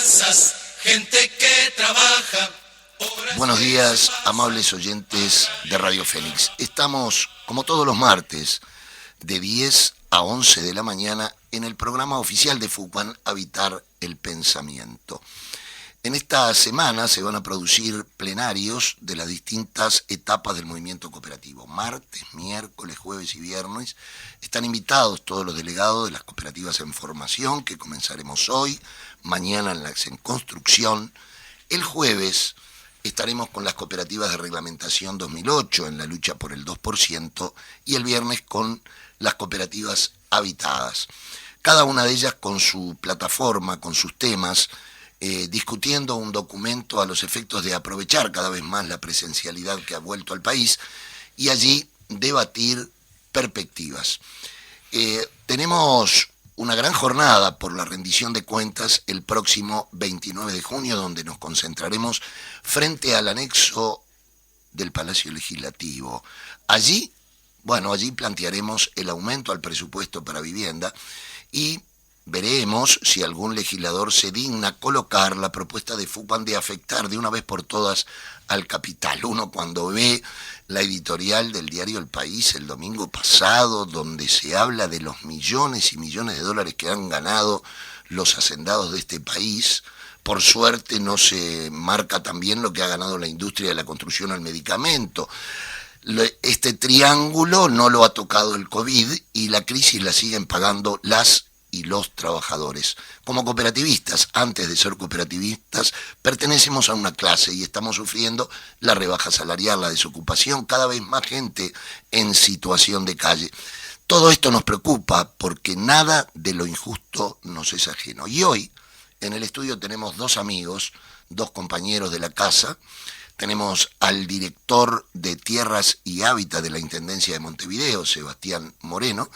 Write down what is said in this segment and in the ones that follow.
esperanzas, gente que trabaja. Buenos días, amables oyentes de Radio Fénix. Estamos, como todos los martes, de 10 a 11 de la mañana en el programa oficial de FUCAN, Habitar el Pensamiento. En esta semana se van a producir plenarios de las distintas etapas del movimiento cooperativo. Martes, miércoles, jueves y viernes están invitados todos los delegados de las cooperativas en formación, que comenzaremos hoy, mañana en las en construcción. El jueves estaremos con las cooperativas de reglamentación 2008 en la lucha por el 2% y el viernes con las cooperativas habitadas. Cada una de ellas con su plataforma, con sus temas, discutiendo un documento a los efectos de aprovechar cada vez más la presencialidad que ha vuelto al país y allí debatir perspectivas. Tenemos una gran jornada por la rendición de cuentas el próximo 29 de junio, donde nos concentraremos frente al anexo del Palacio Legislativo. Allí plantearemos el aumento al presupuesto para vivienda y veremos si algún legislador se digna colocar la propuesta de FUCAN de afectar de una vez por todas al capital. Uno cuando ve la editorial del diario El País el domingo pasado, donde se habla de los millones y millones de dólares que han ganado los hacendados de este país, por suerte no se marca también lo que ha ganado la industria de la construcción al medicamento. Este triángulo no lo ha tocado el COVID y la crisis la siguen pagando las y los trabajadores. Como cooperativistas, antes de ser cooperativistas, pertenecemos a una clase y estamos sufriendo la rebaja salarial, la desocupación, cada vez más gente en situación de calle. Todo esto nos preocupa porque nada de lo injusto nos es ajeno. Y hoy, en el estudio tenemos dos amigos, dos compañeros de la casa. Tenemos al director de Tierras y Hábitat de la Intendencia de Montevideo, Sebastián Moreno,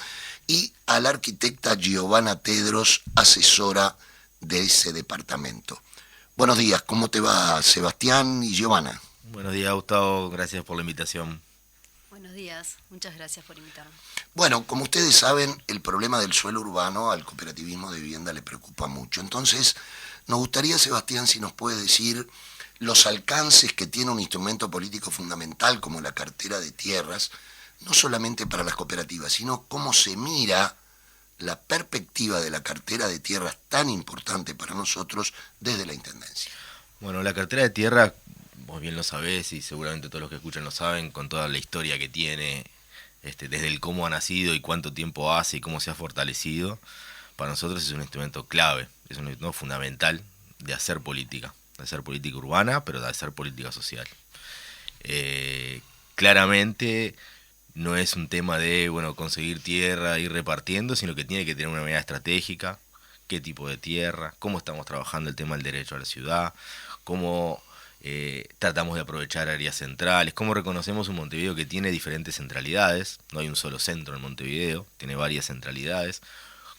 y a la arquitecta Giovanna Tedros, asesora de ese departamento. Buenos días, ¿cómo te va, Sebastián y Giovanna? Buenos días, Gustavo, gracias por la invitación. Buenos días, muchas gracias por invitarme. Bueno, como ustedes saben, el problema del suelo urbano al cooperativismo de vivienda le preocupa mucho. Entonces, nos gustaría, Sebastián, si nos puede decir los alcances que tiene un instrumento político fundamental como la cartera de tierras, no solamente para las cooperativas, sino cómo se mira la perspectiva de la cartera de tierras tan importante para nosotros desde la Intendencia. Bueno, la cartera de tierra, vos bien lo sabés y seguramente todos los que escuchan lo saben, con toda la historia que tiene, desde el cómo ha nacido y cuánto tiempo hace y cómo se ha fortalecido, para nosotros es un instrumento clave, es un instrumento fundamental de hacer política urbana, pero de hacer política social. Claramente no es un tema de conseguir tierra, ir repartiendo, sino que tiene que tener una mirada estratégica, qué tipo de tierra, cómo estamos trabajando el tema del derecho a la ciudad, cómo tratamos de aprovechar áreas centrales, cómo reconocemos un Montevideo que tiene diferentes centralidades, no hay un solo centro en Montevideo, tiene varias centralidades,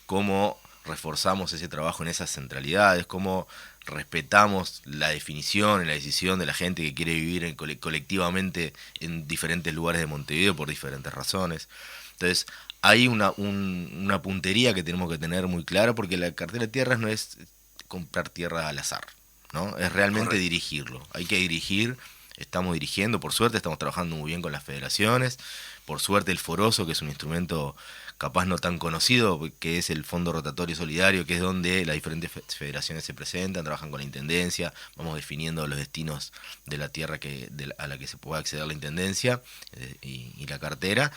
cómo reforzamos ese trabajo en esas centralidades, cómo respetamos la definición y la decisión de la gente que quiere vivir colectivamente en diferentes lugares de Montevideo por diferentes razones. Entonces, hay una puntería que tenemos que tener muy clara, porque la cartera de tierras no es comprar tierra al azar, ¿no? Es realmente dirigirlo. Hay que dirigir, estamos dirigiendo, por suerte estamos trabajando muy bien con las federaciones, por suerte el Foroso, que es un instrumento capaz no tan conocido, que es el Fondo Rotatorio Solidario, que es donde las diferentes federaciones se presentan, trabajan con la Intendencia, vamos definiendo los destinos de la tierra a la que se pueda acceder la Intendencia y la cartera,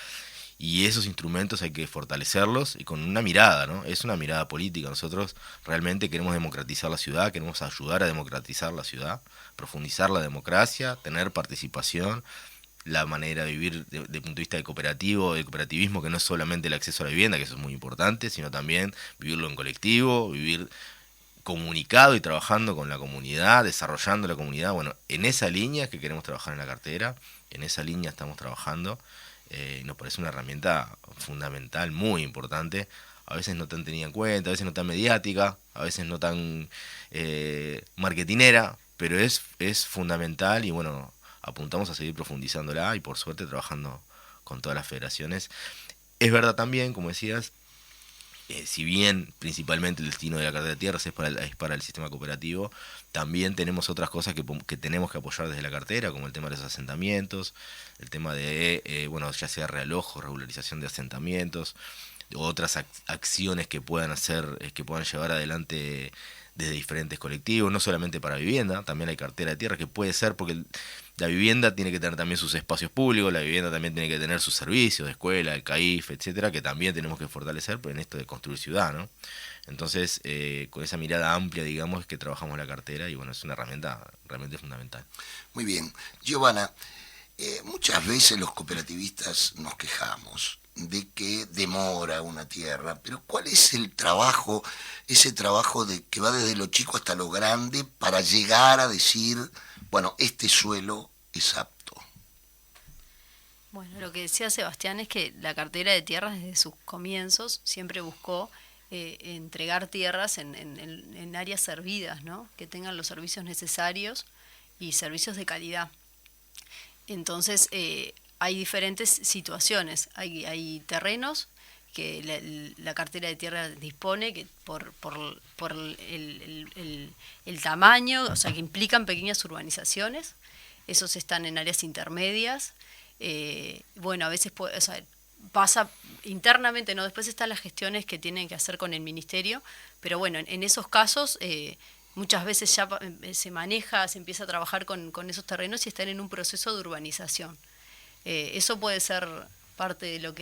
y esos instrumentos hay que fortalecerlos y con una mirada, ¿no? Es una mirada política. Nosotros realmente queremos democratizar la ciudad, queremos ayudar a democratizar la ciudad, profundizar la democracia, tener participación, la manera de vivir de punto de vista de cooperativismo, que no es solamente el acceso a la vivienda, que eso es muy importante, sino también vivirlo en colectivo, vivir comunicado y trabajando con la comunidad, desarrollando la comunidad. Bueno, en esa línea que queremos trabajar en la cartera, en esa línea estamos trabajando, nos parece una herramienta fundamental, muy importante, a veces no tan tenida en cuenta, a veces no tan mediática, a veces no tan marketinera, pero es fundamental y apuntamos a seguir profundizándola y por suerte trabajando con todas las federaciones. Es verdad también, como decías, si bien principalmente el destino de la cartera de tierras es para el sistema cooperativo, también tenemos otras cosas que tenemos que apoyar desde la cartera, como el tema de los asentamientos, el tema de, bueno, ya sea realojo, regularización de asentamientos, o otras acciones que puedan hacer, que puedan llevar adelante desde diferentes colectivos, no solamente para vivienda, también hay cartera de tierra que puede ser porque la vivienda tiene que tener también sus espacios públicos, la vivienda también tiene que tener sus servicios de escuela, el CAIF, etcétera, que también tenemos que fortalecer en esto de construir ciudad, ¿no? Entonces, con esa mirada amplia, digamos, es que trabajamos la cartera y bueno, es una herramienta realmente fundamental. Muy bien. Giovanna, muchas veces los cooperativistas nos quejamos de que demora una tierra, pero ¿cuál es el trabajo, ese trabajo de que va desde lo chico hasta lo grande para llegar a decir, bueno, este suelo es apto? Bueno, lo que decía Sebastián es que la cartera de tierras desde sus comienzos siempre buscó entregar tierras en áreas servidas, ¿no? Que tengan los servicios necesarios y servicios de calidad. Entonces, hay diferentes situaciones. Hay terrenos que la cartera de tierra dispone que por el tamaño, o sea, que implican pequeñas urbanizaciones. Esos están en áreas intermedias. Bueno, a veces o sea, pasa internamente, ¿no? Después están las gestiones que tienen que hacer con el ministerio, pero bueno, en esos casos muchas veces ya se empieza a trabajar con esos terrenos y están en un proceso de urbanización. Eso puede ser parte de lo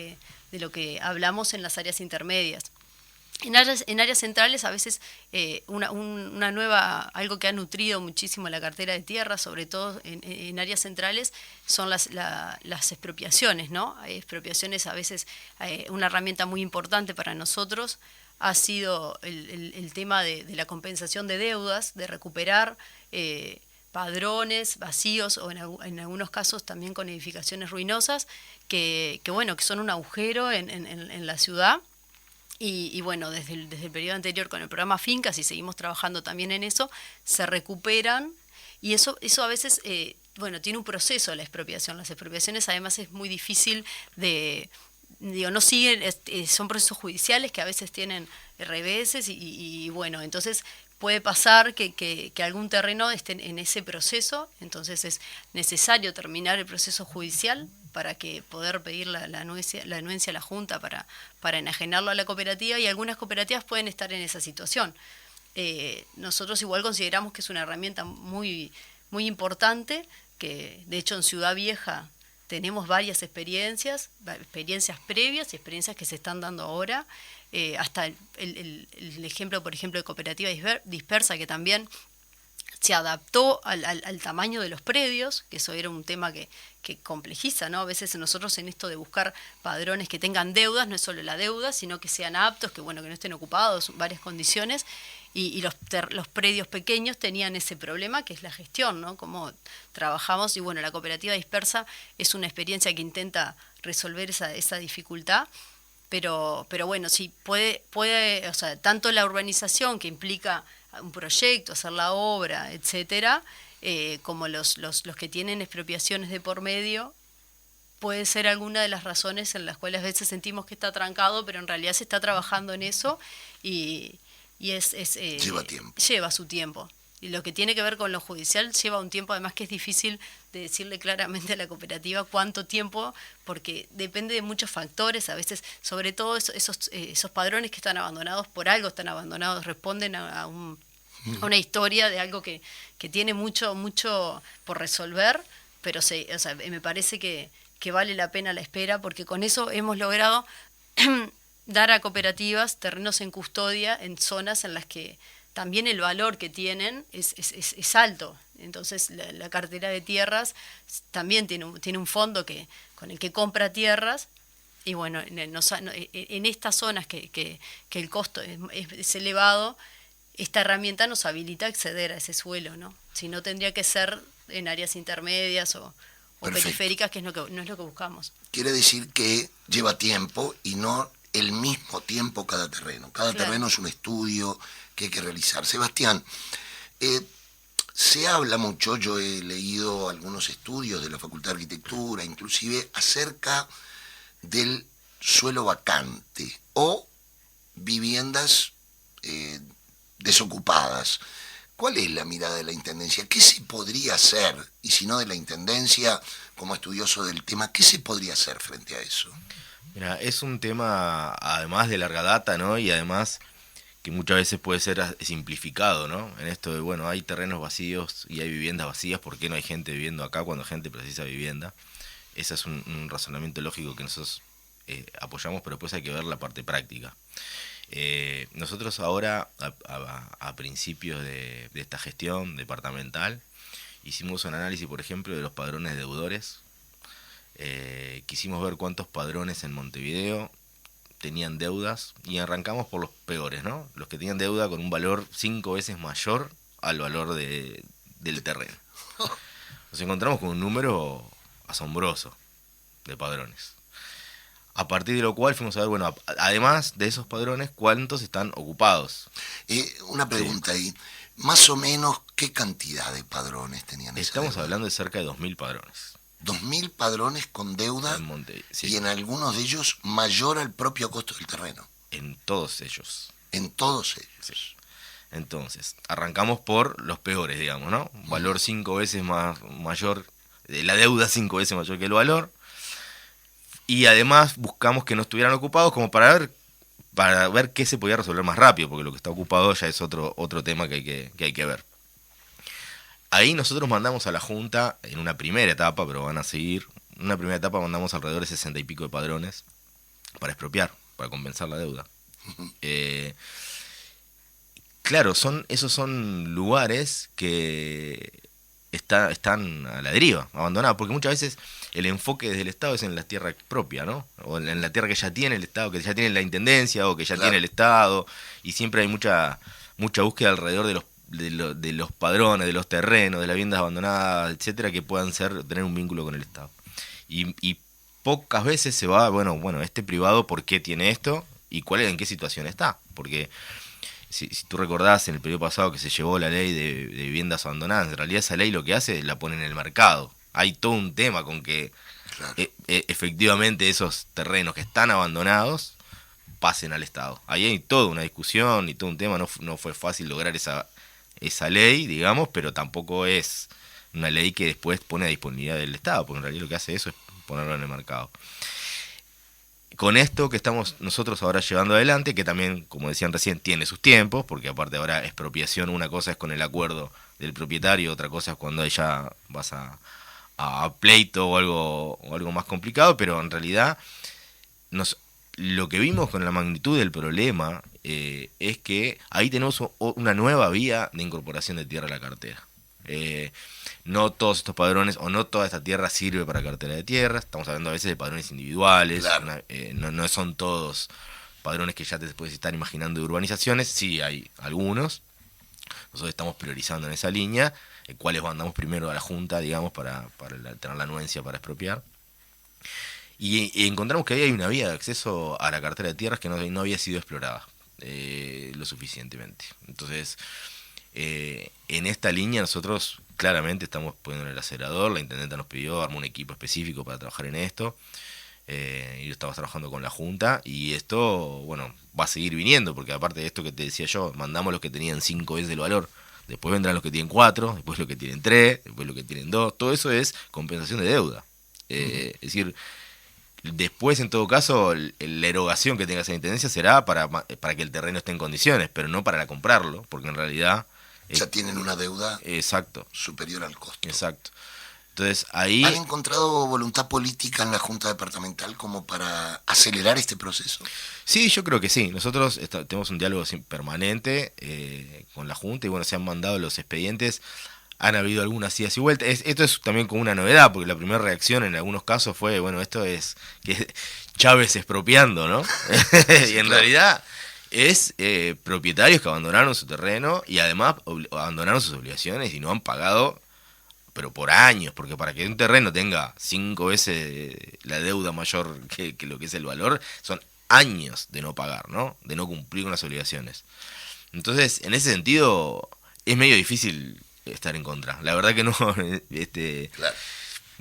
que hablamos en las áreas intermedias. En áreas centrales a veces algo que ha nutrido muchísimo la cartera de tierra, sobre todo en áreas centrales, son las expropiaciones, ¿no? Expropiaciones a veces, una herramienta muy importante para nosotros ha sido el tema de la compensación de deudas, de recuperar padrones vacíos o en algunos casos también con edificaciones ruinosas que son un agujero en la ciudad. Y bueno, desde el periodo anterior con el programa Fincas, y seguimos trabajando también en eso, se recuperan, y eso a veces, tiene un proceso la expropiación. Las expropiaciones además es muy difícil no siguen, son procesos judiciales que a veces tienen reveses y bueno, entonces puede pasar que algún terreno esté en ese proceso, entonces es necesario terminar el proceso judicial para que poder pedir la anuencia a la Junta para enajenarlo a la cooperativa, y algunas cooperativas pueden estar en esa situación. Nosotros igual consideramos que es una herramienta muy, muy importante, que de hecho en Ciudad Vieja tenemos varias experiencias previas y experiencias que se están dando ahora, hasta el ejemplo, por ejemplo, de cooperativa dispersa, que también se adaptó al tamaño de los predios, que eso era un tema que complejiza, ¿no? A veces nosotros en esto de buscar padrones que tengan deudas, no es solo la deuda, sino que sean aptos, que no estén ocupados, varias condiciones, y los predios pequeños tenían ese problema, que es la gestión, ¿no? Cómo trabajamos, y bueno, la cooperativa dispersa es una experiencia que intenta resolver esa dificultad. Pero bueno, sí, puede, o sea, tanto la urbanización, que implica un proyecto, hacer la obra, etcétera, como los que tienen expropiaciones de por medio, puede ser alguna de las razones en las cuales a veces sentimos que está trancado, pero en realidad se está trabajando en eso y lleva tiempo. Lleva su tiempo. Y lo que tiene que ver con lo judicial lleva un tiempo, además que es difícil de decirle claramente a la cooperativa cuánto tiempo, porque depende de muchos factores. A veces, sobre todo esos padrones que están abandonados, por algo están abandonados, responden a una historia de algo que tiene mucho por resolver, pero me parece que vale la pena la espera, porque con eso hemos logrado dar a cooperativas terrenos en custodia en zonas en las que también el valor que tienen es alto. Entonces la cartera de tierras también tiene un fondo con el que compra tierras, y bueno, en estas zonas que el costo es elevado, esta herramienta nos habilita a acceder a ese suelo, ¿no? Si no, tendría que ser en áreas intermedias o periféricas, que no es lo que buscamos. Quiere decir que lleva tiempo y no el mismo tiempo cada terreno. Cada terreno es un estudio que hay que realizar. Sebastián, se habla mucho, yo he leído algunos estudios de la Facultad de Arquitectura, inclusive acerca del suelo vacante o viviendas desocupadas. ¿Cuál es la mirada de la Intendencia? ¿Qué se podría hacer? Y si no de la Intendencia, como estudioso del tema, ¿qué se podría hacer frente a eso? Mira, es un tema además de larga data, ¿no? Y además que muchas veces puede ser simplificado, ¿no? En esto de, bueno, hay terrenos vacíos y hay viviendas vacías, ¿por qué no hay gente viviendo acá cuando gente precisa vivienda? Ese es un razonamiento lógico que nosotros apoyamos, pero después hay que ver la parte práctica. Nosotros ahora, a principios de esta gestión departamental, hicimos un análisis, por ejemplo, de los padrones deudores. Quisimos ver cuántos padrones en Montevideo tenían deudas y arrancamos por los peores, ¿no? Los que tenían deuda con un valor 5 veces mayor al valor del terreno. Nos encontramos con un número asombroso de padrones. A partir de lo cual fuimos a ver, bueno, además de esos padrones, ¿cuántos están ocupados? Una pregunta ahí. Más o menos, ¿qué cantidad de padrones tenían? Estamos hablando de cerca de 2.000 padrones. 2.000 padrones con deuda En Montevideo, sí. Y en algunos de ellos mayor al propio costo del terreno. En todos ellos. En todos ellos. Sí. Entonces, arrancamos por los peores, digamos, ¿no? Valor 5 veces mayor, la deuda 5 veces mayor que el valor. Y además buscamos que no estuvieran ocupados como para ver qué se podía resolver más rápido, porque lo que está ocupado ya es otro tema que hay que ver. Ahí nosotros mandamos a la Junta, en una primera etapa, pero van a seguir, en una primera etapa mandamos alrededor de 60 y pico de padrones para expropiar, para compensar la deuda. Claro, esos son lugares que están a la deriva, abandonados, porque muchas veces el enfoque desde el Estado es en la tierra propia, ¿no? O en la tierra que ya tiene el Estado, que ya tiene la Intendencia o que ya tiene el Estado, y siempre hay mucha búsqueda alrededor de los padrones, de los terrenos, de las viviendas abandonadas, etcétera, que puedan tener un vínculo con el Estado. Y pocas veces se va, bueno, este privado, ¿por qué tiene esto? ¿Y en qué situación está? Porque si tú recordás en el periodo pasado que se llevó la ley de viviendas abandonadas, en realidad esa ley lo que hace es la pone en el mercado. Hay todo un tema con que efectivamente esos terrenos que están abandonados pasen al Estado. Ahí hay toda una discusión y todo un tema, no fue fácil lograr esa ley, digamos, pero tampoco es una ley que después pone a disponibilidad del Estado, porque en realidad lo que hace eso es ponerlo en el mercado. Con esto que estamos nosotros ahora llevando adelante, que también, como decían recién, tiene sus tiempos, porque aparte ahora expropiación, una cosa es con el acuerdo del propietario, otra cosa es cuando ya vas a pleito o algo más complicado, pero en realidad lo que vimos con la magnitud del problema es que ahí tenemos una nueva vía de incorporación de tierra a la cartera. No todos estos padrones o no toda esta tierra sirve para cartera de tierra. Estamos hablando a veces de padrones individuales. Claro. No son todos padrones que ya te puedes estar imaginando de urbanizaciones. Sí hay algunos. Nosotros estamos priorizando en esa línea, cuáles mandamos primero a la Junta, digamos, para tener la anuencia para expropiar. Y encontramos que ahí hay una vía de acceso a la cartera de tierras que no había sido explorada lo suficientemente. Entonces, en esta línea nosotros claramente estamos poniendo en el acelerador. La intendenta nos pidió, armó un equipo específico para trabajar en esto. Y yo estaba trabajando con la Junta y esto, bueno, va a seguir viniendo, porque aparte de esto que te decía yo, mandamos los que tenían 5 veces el valor, después vendrán los que tienen 4, después los que tienen 3, después los que tienen 2, todo eso es compensación de deuda. Es decir, después en todo caso la erogación que tenga esa intendencia será para que el terreno esté en condiciones, pero no para comprarlo, porque en realidad ya tienen una deuda exacto, superior al costo. Exacto. Entonces ahí ¿han encontrado voluntad política en la Junta Departamental como para acelerar este proceso? Sí, yo creo que sí. Nosotros tenemos un diálogo permanente con la Junta y bueno, se han mandado los expedientes. Han habido algunas idas y vueltas. Esto es también como una novedad, porque la primera reacción en algunos casos fue, bueno, esto es que Chávez expropiando, ¿no? Y en realidad es propietarios que abandonaron su terreno y además abandonaron sus obligaciones y no han pagado, pero por años, porque para que un terreno tenga 5 veces la deuda mayor que lo que es el valor, son años de no pagar, ¿no? De no cumplir con las obligaciones. Entonces, en ese sentido, es medio difícil estar en contra. La verdad que no, claro.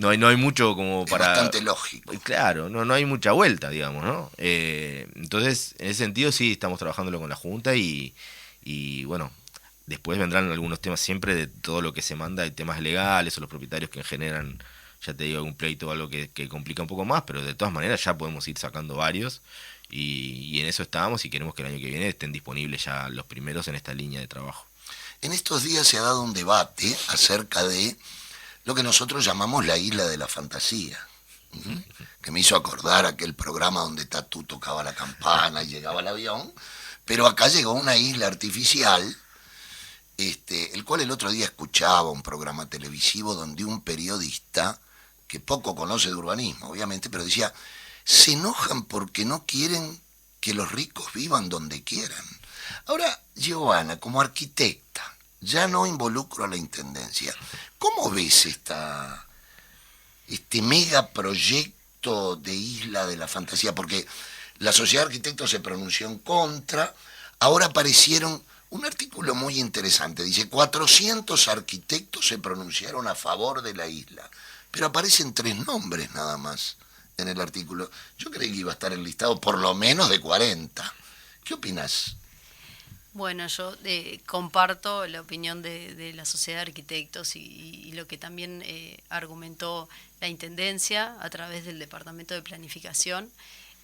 no hay mucho como Es para... bastante lógico. Claro, no hay mucha vuelta, digamos, ¿no? Entonces, en ese sentido sí estamos trabajándolo con la Junta y bueno, después vendrán algunos temas siempre de todo lo que se manda, hay temas legales o los propietarios que generan, ya te digo, algún pleito o algo que complica un poco más, pero de todas maneras ya podemos ir sacando varios y en eso estamos y queremos que el año que viene estén disponibles ya los primeros en esta línea de trabajo. En estos días se ha dado un debate acerca de lo que nosotros llamamos la isla de la fantasía, que me hizo acordar aquel programa donde Tatú tocaba la campana y llegaba el avión, pero acá llegó una isla artificial, el cual el otro día escuchaba un programa televisivo donde un periodista, que poco conoce de urbanismo, obviamente, pero decía, se enojan porque no quieren que los ricos vivan donde quieran. Ahora, Giovanna, como arquitecta, ya no involucro a la intendencia, ¿cómo ves este megaproyecto de Isla de la Fantasía? Porque la Sociedad de Arquitectos se pronunció en contra, ahora aparecieron un artículo muy interesante, dice 400 arquitectos se pronunciaron a favor de la isla, pero aparecen 3 nombres nada más en el artículo. Yo creí que iba a estar enlistado por lo menos de 40. ¿Qué opinas? Bueno, yo comparto la opinión de la Sociedad de Arquitectos y lo que también argumentó la Intendencia a través del Departamento de Planificación.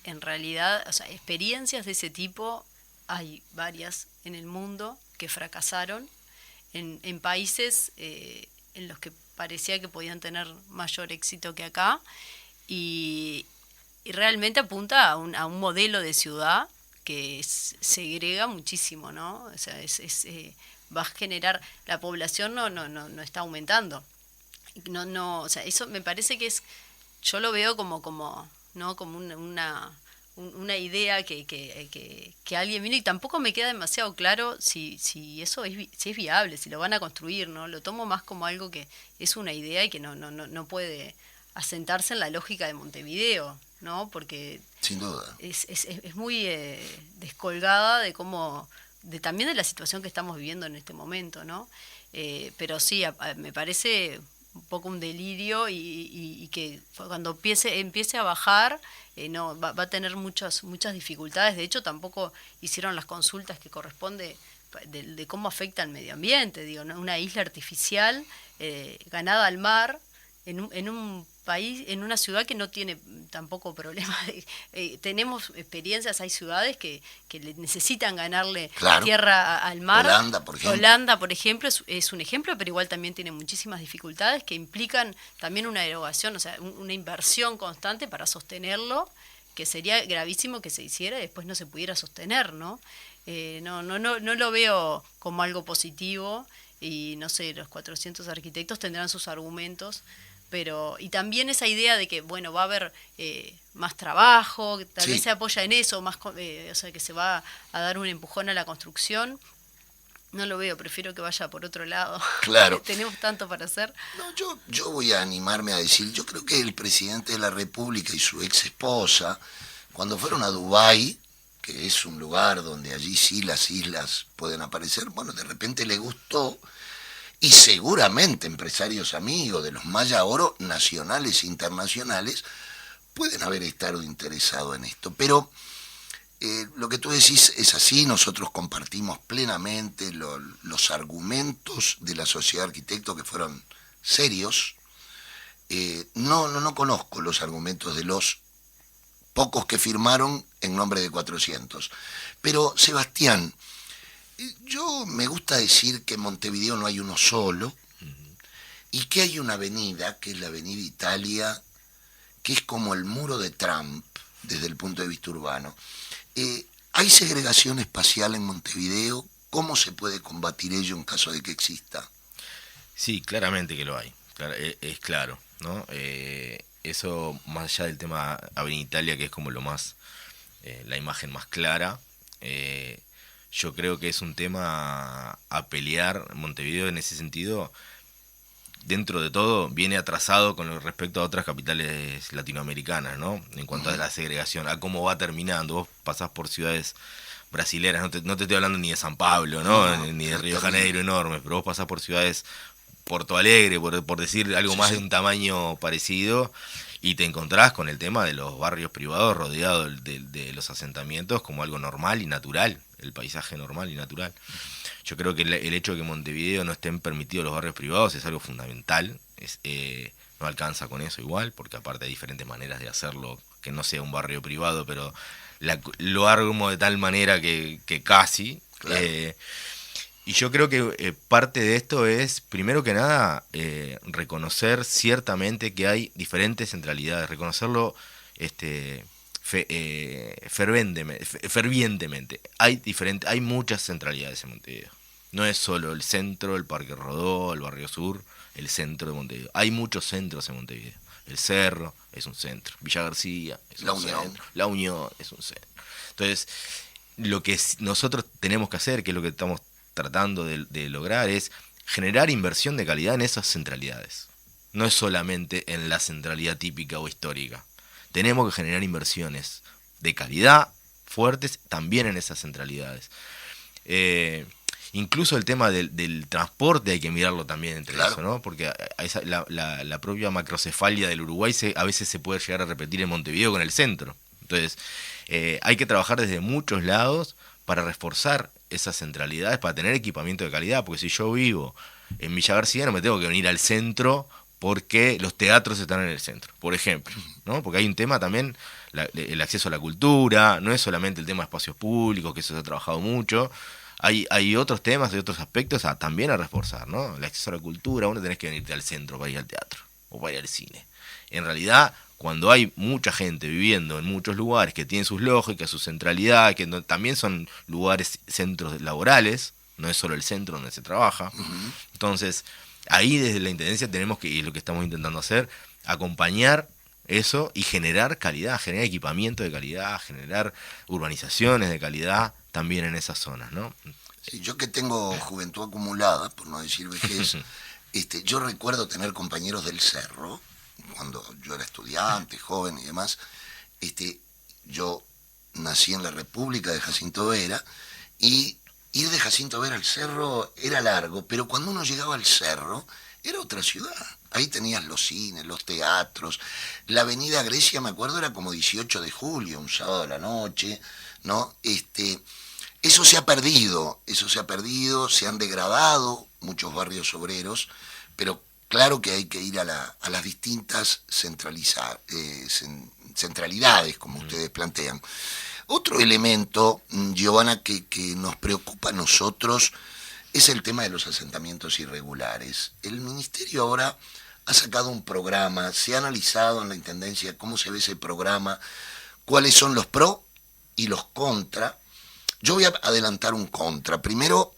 En realidad, o sea, experiencias de ese tipo hay varias en el mundo que fracasaron en países en los que parecía que podían tener mayor éxito que acá y realmente apunta a un modelo de ciudad que segrega muchísimo, ¿no? O sea, va a generar, la población no está aumentando. O sea, eso me parece que yo lo veo como una idea que alguien vino y tampoco me queda demasiado claro si eso si es viable, si lo van a construir, ¿no? Lo tomo más como algo que es una idea y que no puede asentarse en la lógica de Montevideo, ¿no? Porque sin duda es muy descolgada de también de la situación que estamos viviendo en este momento, ¿no? Pero sí, me parece un poco un delirio y que cuando empiece a bajar va a tener muchas dificultades. De hecho, tampoco hicieron las consultas que corresponde de cómo afecta al medio ambiente, digo, ¿no? Una isla artificial ganada al mar en un país, en una ciudad que no tiene tampoco problemas. Tenemos experiencias, hay ciudades que necesitan ganarle tierra al mar. Holanda, por ejemplo, es un ejemplo, pero igual también tiene muchísimas dificultades que implican también una erogación, o sea, una inversión constante para sostenerlo, que sería gravísimo que se hiciera y después no se pudiera sostener, ¿no? No lo veo como algo positivo y no sé, los 400 arquitectos tendrán sus argumentos. Y también esa idea de que, bueno, va a haber más trabajo, tal vez se apoya en eso, o sea, que se va a dar un empujón a la construcción. No lo veo, prefiero que vaya por otro lado. Claro. Tenemos tanto para hacer. No, yo voy a animarme a decir, yo creo que el presidente de la República y su ex esposa, cuando fueron a Dubái, que es un lugar donde allí sí las islas pueden aparecer, bueno, de repente le gustó. Y seguramente empresarios amigos de los Maya Oro, nacionales e internacionales, pueden haber estado interesados en esto. Pero lo que tú decís es así, nosotros compartimos plenamente los argumentos de la Sociedad de Arquitectos que fueron serios. No conozco los argumentos de los pocos que firmaron en nombre de 400. Pero, Sebastián, yo me gusta decir que en Montevideo no hay uno solo y que hay una avenida, que es la Avenida Italia, que es como el muro de Trump desde el punto de vista urbano. ¿Hay segregación espacial en Montevideo? ¿Cómo se puede combatir ello en caso de que exista? Sí, claramente que lo hay, es claro, ¿no? Eso, más allá del tema Avenida Italia, que es como lo más, la imagen más clara, yo creo que es un tema a pelear. Montevideo en ese sentido, dentro de todo, viene atrasado con respecto a otras capitales latinoamericanas, ¿no? En cuanto a la segregación, a cómo va terminando. Vos pasás por ciudades brasileras, no te estoy hablando ni de San Pablo, ¿no? Ni de Río de Janeiro enormes, pero vos pasás por ciudades Porto Alegre, por decir algo Sí, más sí. de un tamaño parecido, y te encontrás con el tema de los barrios privados rodeados de los asentamientos como algo normal y natural, el paisaje normal y natural. Yo creo que el hecho de que en Montevideo no estén permitidos los barrios privados es algo fundamental. No alcanza con eso igual, porque aparte hay diferentes maneras de hacerlo, que no sea un barrio privado, pero lo armo de tal manera que casi. Claro. Y yo creo que parte de esto es, primero que nada, reconocer ciertamente que hay diferentes centralidades, reconocerlo fervientemente. Hay muchas centralidades en Montevideo. No es solo el centro, el Parque Rodó, el Barrio Sur, el centro de Montevideo. Hay muchos centros en Montevideo. El Cerro es un centro, Villa García es La un Unión. centro, La Unión es un centro. Entonces, lo que nosotros tenemos que hacer, que es lo que estamos tratando de lograr, es generar inversión de calidad en esas centralidades. No es solamente en la centralidad típica o histórica. Tenemos que generar inversiones de calidad fuertes también en esas centralidades. Incluso el tema del transporte hay que mirarlo también entre Claro. eso, ¿no? Porque la propia macrocefalia del Uruguay a veces se puede llegar a repetir en Montevideo con el centro. Entonces, hay que trabajar desde muchos lados para reforzar esas centralidades, para tener equipamiento de calidad, porque si yo vivo en Villa García no me tengo que venir al centro porque los teatros están en el centro, por ejemplo, ¿no? Porque hay un tema también, el acceso a la cultura, no es solamente el tema de espacios públicos, que eso se ha trabajado mucho, hay otros temas y otros aspectos también a reforzar, ¿no? El acceso a la cultura, uno tenés que venirte al centro para ir al teatro o para ir al cine. En realidad, cuando hay mucha gente viviendo en muchos lugares que tienen sus lógicas, su centralidad, que también son lugares, centros laborales, no es solo el centro donde se trabaja. Entonces, ahí desde la Intendencia tenemos que, y es lo que estamos intentando hacer, acompañar eso y generar calidad, generar equipamiento de calidad, generar urbanizaciones de calidad también en esas zonas, ¿no? Sí, yo que tengo juventud acumulada, por no decir vejez, yo recuerdo tener compañeros del Cerro, cuando yo era estudiante, joven y demás. Yo nací en la República de Jacinto Vera, y ir de Jacinto Vera al Cerro era largo, pero cuando uno llegaba al Cerro era otra ciudad. Ahí tenías los cines, los teatros. La avenida Grecia, me acuerdo, era como 18 de julio, un sábado a la noche, ¿no? Eso se ha perdido, se han degradado muchos barrios obreros, pero claro que hay que ir a las distintas centralidades, como ustedes plantean. Otro elemento, Giovanna, que nos preocupa a nosotros es el tema de los asentamientos irregulares. El Ministerio ahora ha sacado un programa, se ha analizado en la Intendencia cómo se ve ese programa, cuáles son los pro y los contra. Yo voy a adelantar un contra. Primero,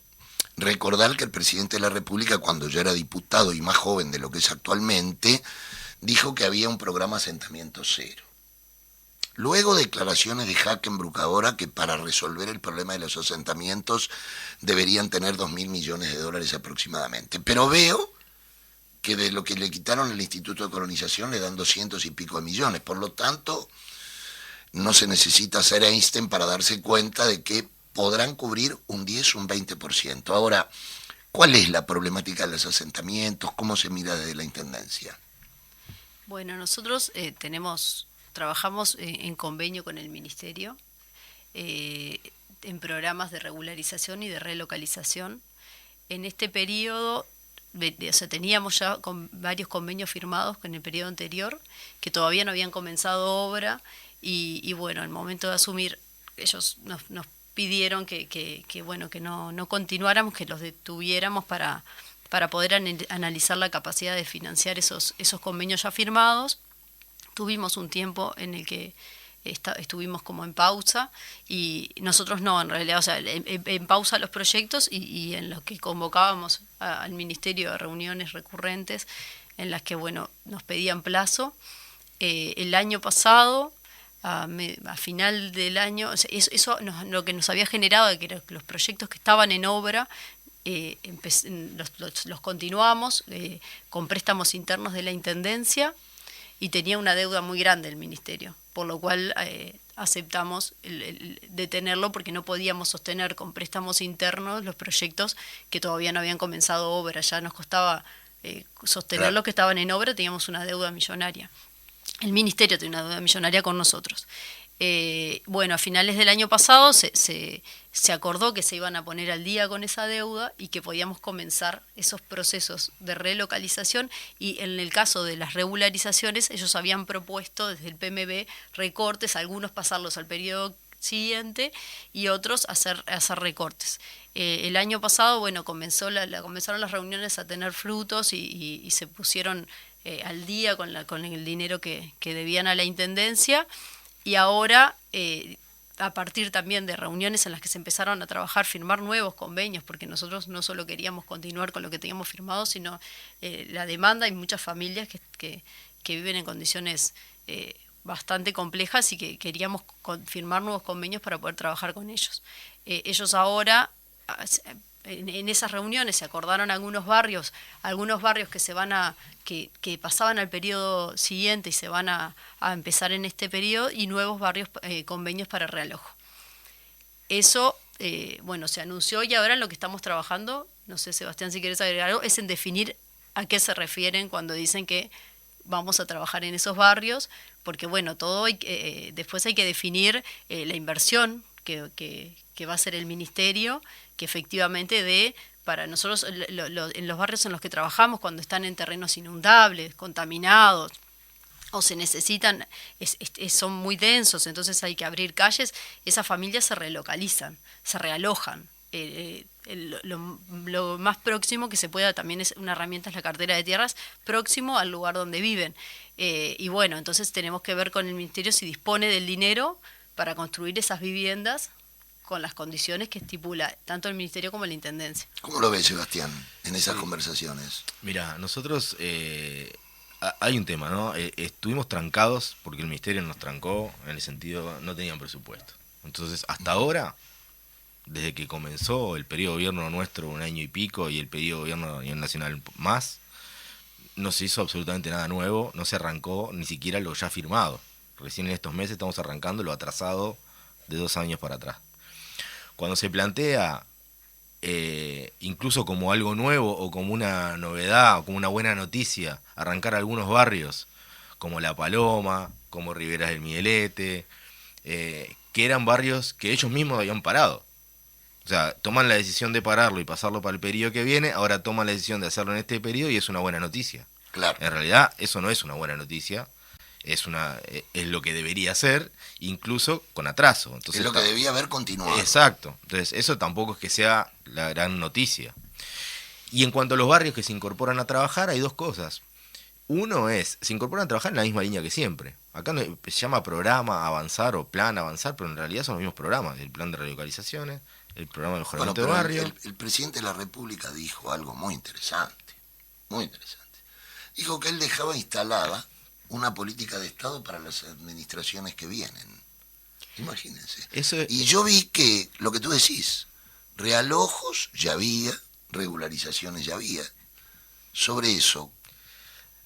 recordar que el presidente de la República, cuando yo era diputado y más joven de lo que es actualmente, dijo que había un programa asentamiento cero. Luego declaraciones de Hackenbruch que para resolver el problema de los asentamientos deberían tener 2.000 millones de dólares aproximadamente. Pero veo que de lo que le quitaron al Instituto de Colonización le dan 200 y pico de millones. Por lo tanto, no se necesita ser Einstein para darse cuenta de que podrán cubrir un 10 o un 20%. Ahora, ¿cuál es la problemática de los asentamientos? ¿Cómo se mira desde la Intendencia? Bueno, nosotros trabajamos en convenio con el Ministerio en programas de regularización y de relocalización. En este periodo, teníamos ya varios convenios firmados en el periodo anterior que todavía no habían comenzado obra y bueno, al momento de asumir, ellos nos pidieron que no continuáramos, que los detuviéramos para poder analizar la capacidad de financiar esos convenios ya firmados. Tuvimos un tiempo en el que estuvimos como en pausa y nosotros no, en realidad, o sea, en pausa los proyectos y en los que convocábamos al Ministerio a reuniones recurrentes en las que, bueno, nos pedían plazo. El año pasado, a final del año, o sea, eso lo que nos había generado de que los proyectos que estaban en obra los continuamos con préstamos internos de la Intendencia y tenía una deuda muy grande el Ministerio, por lo cual aceptamos detenerlo porque no podíamos sostener con préstamos internos los proyectos que todavía no habían comenzado obra. Ya nos costaba sostener Claro. los que estaban en obra, teníamos una deuda millonaria. El ministerio tiene una deuda millonaria con nosotros. Bueno, a finales del año pasado se acordó que se iban a poner al día con esa deuda y que podíamos comenzar esos procesos de relocalización, y en el caso de las regularizaciones ellos habían propuesto desde el PMB recortes, algunos pasarlos al periodo siguiente y otros hacer recortes. El año pasado, bueno, comenzaron las reuniones a tener frutos y se pusieron al día con el dinero que debían a la Intendencia, y ahora, a partir también de reuniones en las que se empezaron a trabajar, firmar nuevos convenios, porque nosotros no solo queríamos continuar con lo que teníamos firmado, sino la demanda. Hay muchas familias que viven en condiciones bastante complejas y que queríamos firmar nuevos convenios para poder trabajar con ellos. Ellos ahora, en esas reuniones se acordaron algunos barrios que se van que pasaban al periodo siguiente y se van a empezar en este periodo, y nuevos barrios, convenios para realojo. Eso, bueno, se anunció, y ahora en lo que estamos trabajando, no sé, Sebastián, si quieres agregar algo, es en definir a qué se refieren cuando dicen que vamos a trabajar en esos barrios, porque bueno, después hay que definir la inversión que va a hacer el ministerio, que efectivamente para nosotros en los barrios en los que trabajamos, cuando están en terrenos inundables, contaminados, o se necesitan, son muy densos, entonces hay que abrir calles, esas familias se relocalizan, se realojan. Lo más próximo que se pueda, también es una herramienta, es la cartera de tierras, próximo al lugar donde viven. Y bueno, entonces tenemos que ver con el ministerio si dispone del dinero para construir esas viviendas con las condiciones que estipula tanto el ministerio como la Intendencia. ¿Cómo lo ves, Sebastián, en esas conversaciones? Mira, nosotros hay un tema, ¿no? Estuvimos trancados porque el ministerio nos trancó en el sentido, no tenían presupuesto. Entonces, hasta ahora, desde que comenzó el periodo de gobierno nuestro, 1 año y pico, y el periodo de gobierno a nivel nacional más, no se hizo absolutamente nada nuevo, no se arrancó ni siquiera lo ya firmado. Recién en estos meses estamos arrancando lo atrasado de 2 años para atrás. Cuando se plantea, incluso como algo nuevo o como una novedad o como una buena noticia, arrancar algunos barrios como La Paloma, como Riberas del Miguelete, que eran barrios que ellos mismos habían parado. O sea, toman la decisión de pararlo y pasarlo para el periodo que viene, ahora toman la decisión de hacerlo en este periodo y es una buena noticia. Claro. En realidad, eso no es una buena noticia. Es lo que debería ser, incluso con atraso. Entonces, es lo que debía haber continuado. Exacto. Entonces, eso tampoco es que sea la gran noticia. Y en cuanto a los barrios que se incorporan a trabajar, hay dos cosas. Uno es, se incorporan a trabajar en la misma línea que siempre. Acá no, se llama programa avanzar o plan avanzar, pero en realidad son los mismos programas. El plan de relocalizaciones, el programa de mejoramiento de barrio. El presidente de la República dijo algo muy interesante. Muy interesante. Dijo que él dejaba instalada una política de Estado para las administraciones que vienen. Imagínense. Y yo vi que, lo que tú decís, realojos ya había, regularizaciones ya había. Sobre eso,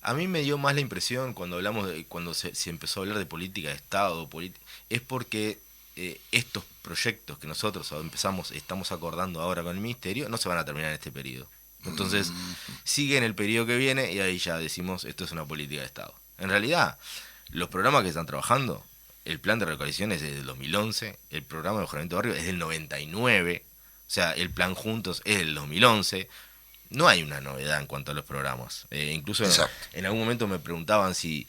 a mí me dio más la impresión cuando se empezó a hablar de política de Estado, es porque estos proyectos que nosotros estamos acordando ahora con el Ministerio, no se van a terminar en este periodo. Entonces, sigue en el periodo que viene y ahí ya decimos, esto es una política de Estado. En realidad, los programas que están trabajando, el plan de relocalización es desde el 2011, el programa de mejoramiento de barrio es del 99, o sea, el plan Juntos es del 2011. No hay una novedad en cuanto a los programas. Incluso en algún momento me preguntaban si,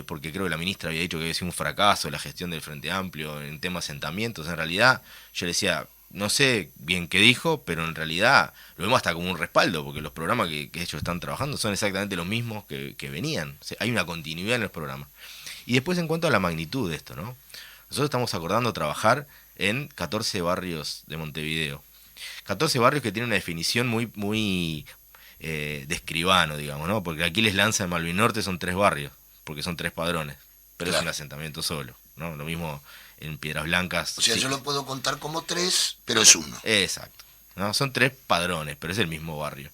porque creo que la ministra había dicho que había sido un fracaso la gestión del Frente Amplio en temas de asentamientos. En realidad, yo le decía, no sé bien qué dijo, pero en realidad lo vemos hasta como un respaldo, porque los programas que ellos están trabajando son exactamente los mismos que venían. O sea, hay una continuidad en los programas. Y después, en cuanto a la magnitud de esto, ¿no? Nosotros estamos acordando trabajar en 14 barrios de Montevideo. 14 barrios que tienen una definición muy de escribano, digamos, ¿no? Porque aquí les lanza en Malvin Norte son 3 barrios, porque son 3 padrones, pero claro, es un asentamiento solo, ¿no? Lo mismo en Piedras Blancas. O sea, sí, yo lo puedo contar como 3, pero es 1. Exacto, ¿no? Son 3 padrones, pero es el mismo barrio.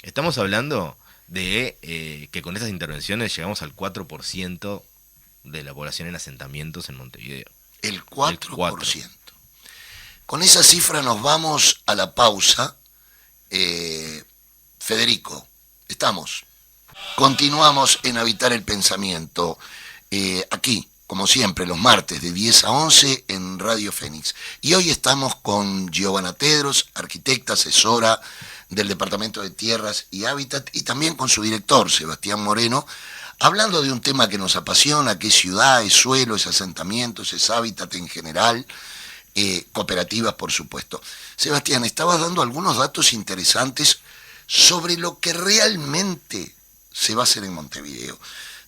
Estamos hablando de que con estas intervenciones llegamos al 4% de la población en asentamientos en Montevideo. El 4%. Con esa cifra nos vamos a la pausa. Federico, Estamos. Continuamos en Habitar el Pensamiento. Aquí, como siempre, los martes de 10 a 11 en Radio Fénix. Y hoy estamos con Giovanna Tedros, arquitecta, asesora del Departamento de Tierras y Hábitat, y también con su director, Sebastián Moreno, hablando de un tema que nos apasiona, que es ciudad, es suelo, es asentamientos, es hábitat en general, cooperativas, por supuesto. Sebastián, estabas dando algunos datos interesantes sobre lo que realmente se va a hacer en Montevideo.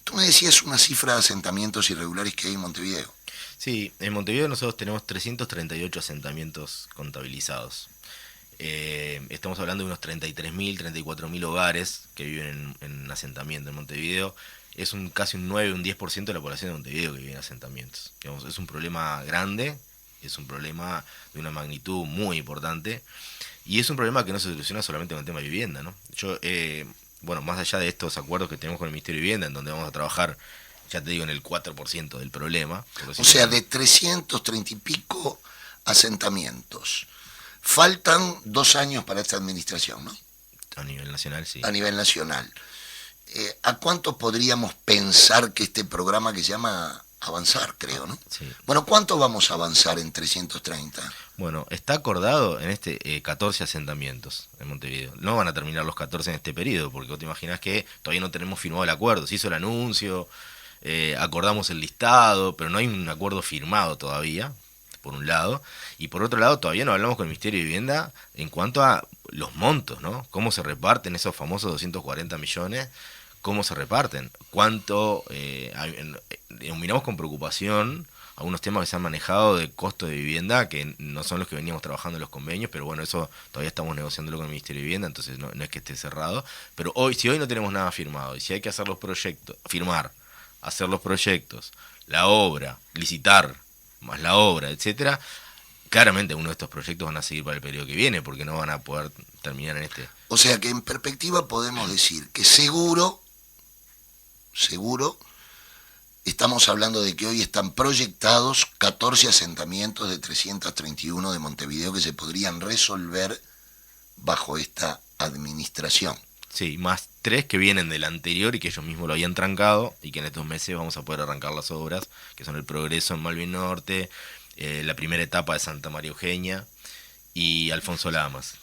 Tú me decías una cifra de asentamientos irregulares que hay en Montevideo. Sí, en Montevideo nosotros tenemos 338 asentamientos contabilizados. Estamos hablando de unos 33.000, 34.000 hogares que viven en asentamiento en Montevideo. Es casi un 9, un 10% de la población de Montevideo que vive en asentamientos. Digamos, es un problema grande, es un problema de una magnitud muy importante y es un problema que no se soluciona solamente con el tema de vivienda, ¿no? Bueno, más allá de estos acuerdos que tenemos con el Ministerio de Vivienda, en donde vamos a trabajar, ya te digo, en el 4% del problema. O sea, de 330 y pico asentamientos. Faltan 2 años para esta administración, ¿no? A nivel nacional, sí. A nivel nacional. ¿A cuánto podríamos pensar que este programa que se llama Avanzar, creo, ¿no? Sí. Bueno, ¿cuánto vamos a avanzar en 330? Bueno, está acordado en 14 asentamientos en Montevideo. No van a terminar los 14 en este periodo, porque vos te imaginás que todavía no tenemos firmado el acuerdo. Se hizo el anuncio, acordamos el listado, pero no hay un acuerdo firmado todavía, por un lado. Y por otro lado, todavía no hablamos con el Ministerio de Vivienda en cuanto a los montos, ¿no? Cómo se reparten esos famosos 240 millones, cómo se reparten, cuánto, miramos con preocupación algunos temas que se han manejado de costo de vivienda, que no son los que veníamos trabajando en los convenios, pero bueno, eso todavía estamos negociándolo con el Ministerio de Vivienda, entonces no es que esté cerrado, pero si hoy no tenemos nada firmado, y si hay que hacer los proyectos, firmar, hacer los proyectos, la obra, licitar, más la obra, etcétera, claramente uno de estos proyectos van a seguir para el periodo que viene, porque no van a poder terminar en este. O sea que en perspectiva podemos decir que seguro, estamos hablando de que hoy están proyectados 14 asentamientos de 331 de Montevideo que se podrían resolver bajo esta administración. Sí, más 3 que vienen del anterior y que ellos mismos lo habían trancado y que en estos meses vamos a poder arrancar las obras, que son el Progreso en Malvin Norte, la primera etapa de Santa María Eugenia y Alfonso Lamas.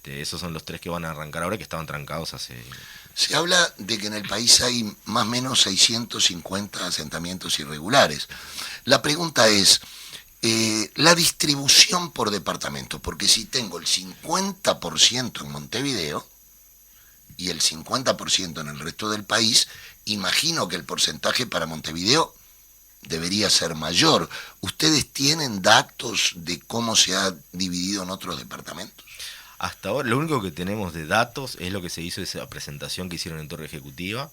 Esos son los 3 que van a arrancar ahora, que estaban trancados hace... Se habla de que en el país hay más o menos 650 asentamientos irregulares. La pregunta es, la distribución por departamento, porque si tengo el 50% en Montevideo y el 50% en el resto del país, imagino que el porcentaje para Montevideo debería ser mayor. ¿Ustedes tienen datos de cómo se ha dividido en otros departamentos? Hasta ahora, lo único que tenemos de datos es lo que se hizo, esa presentación que hicieron en Torre Ejecutiva,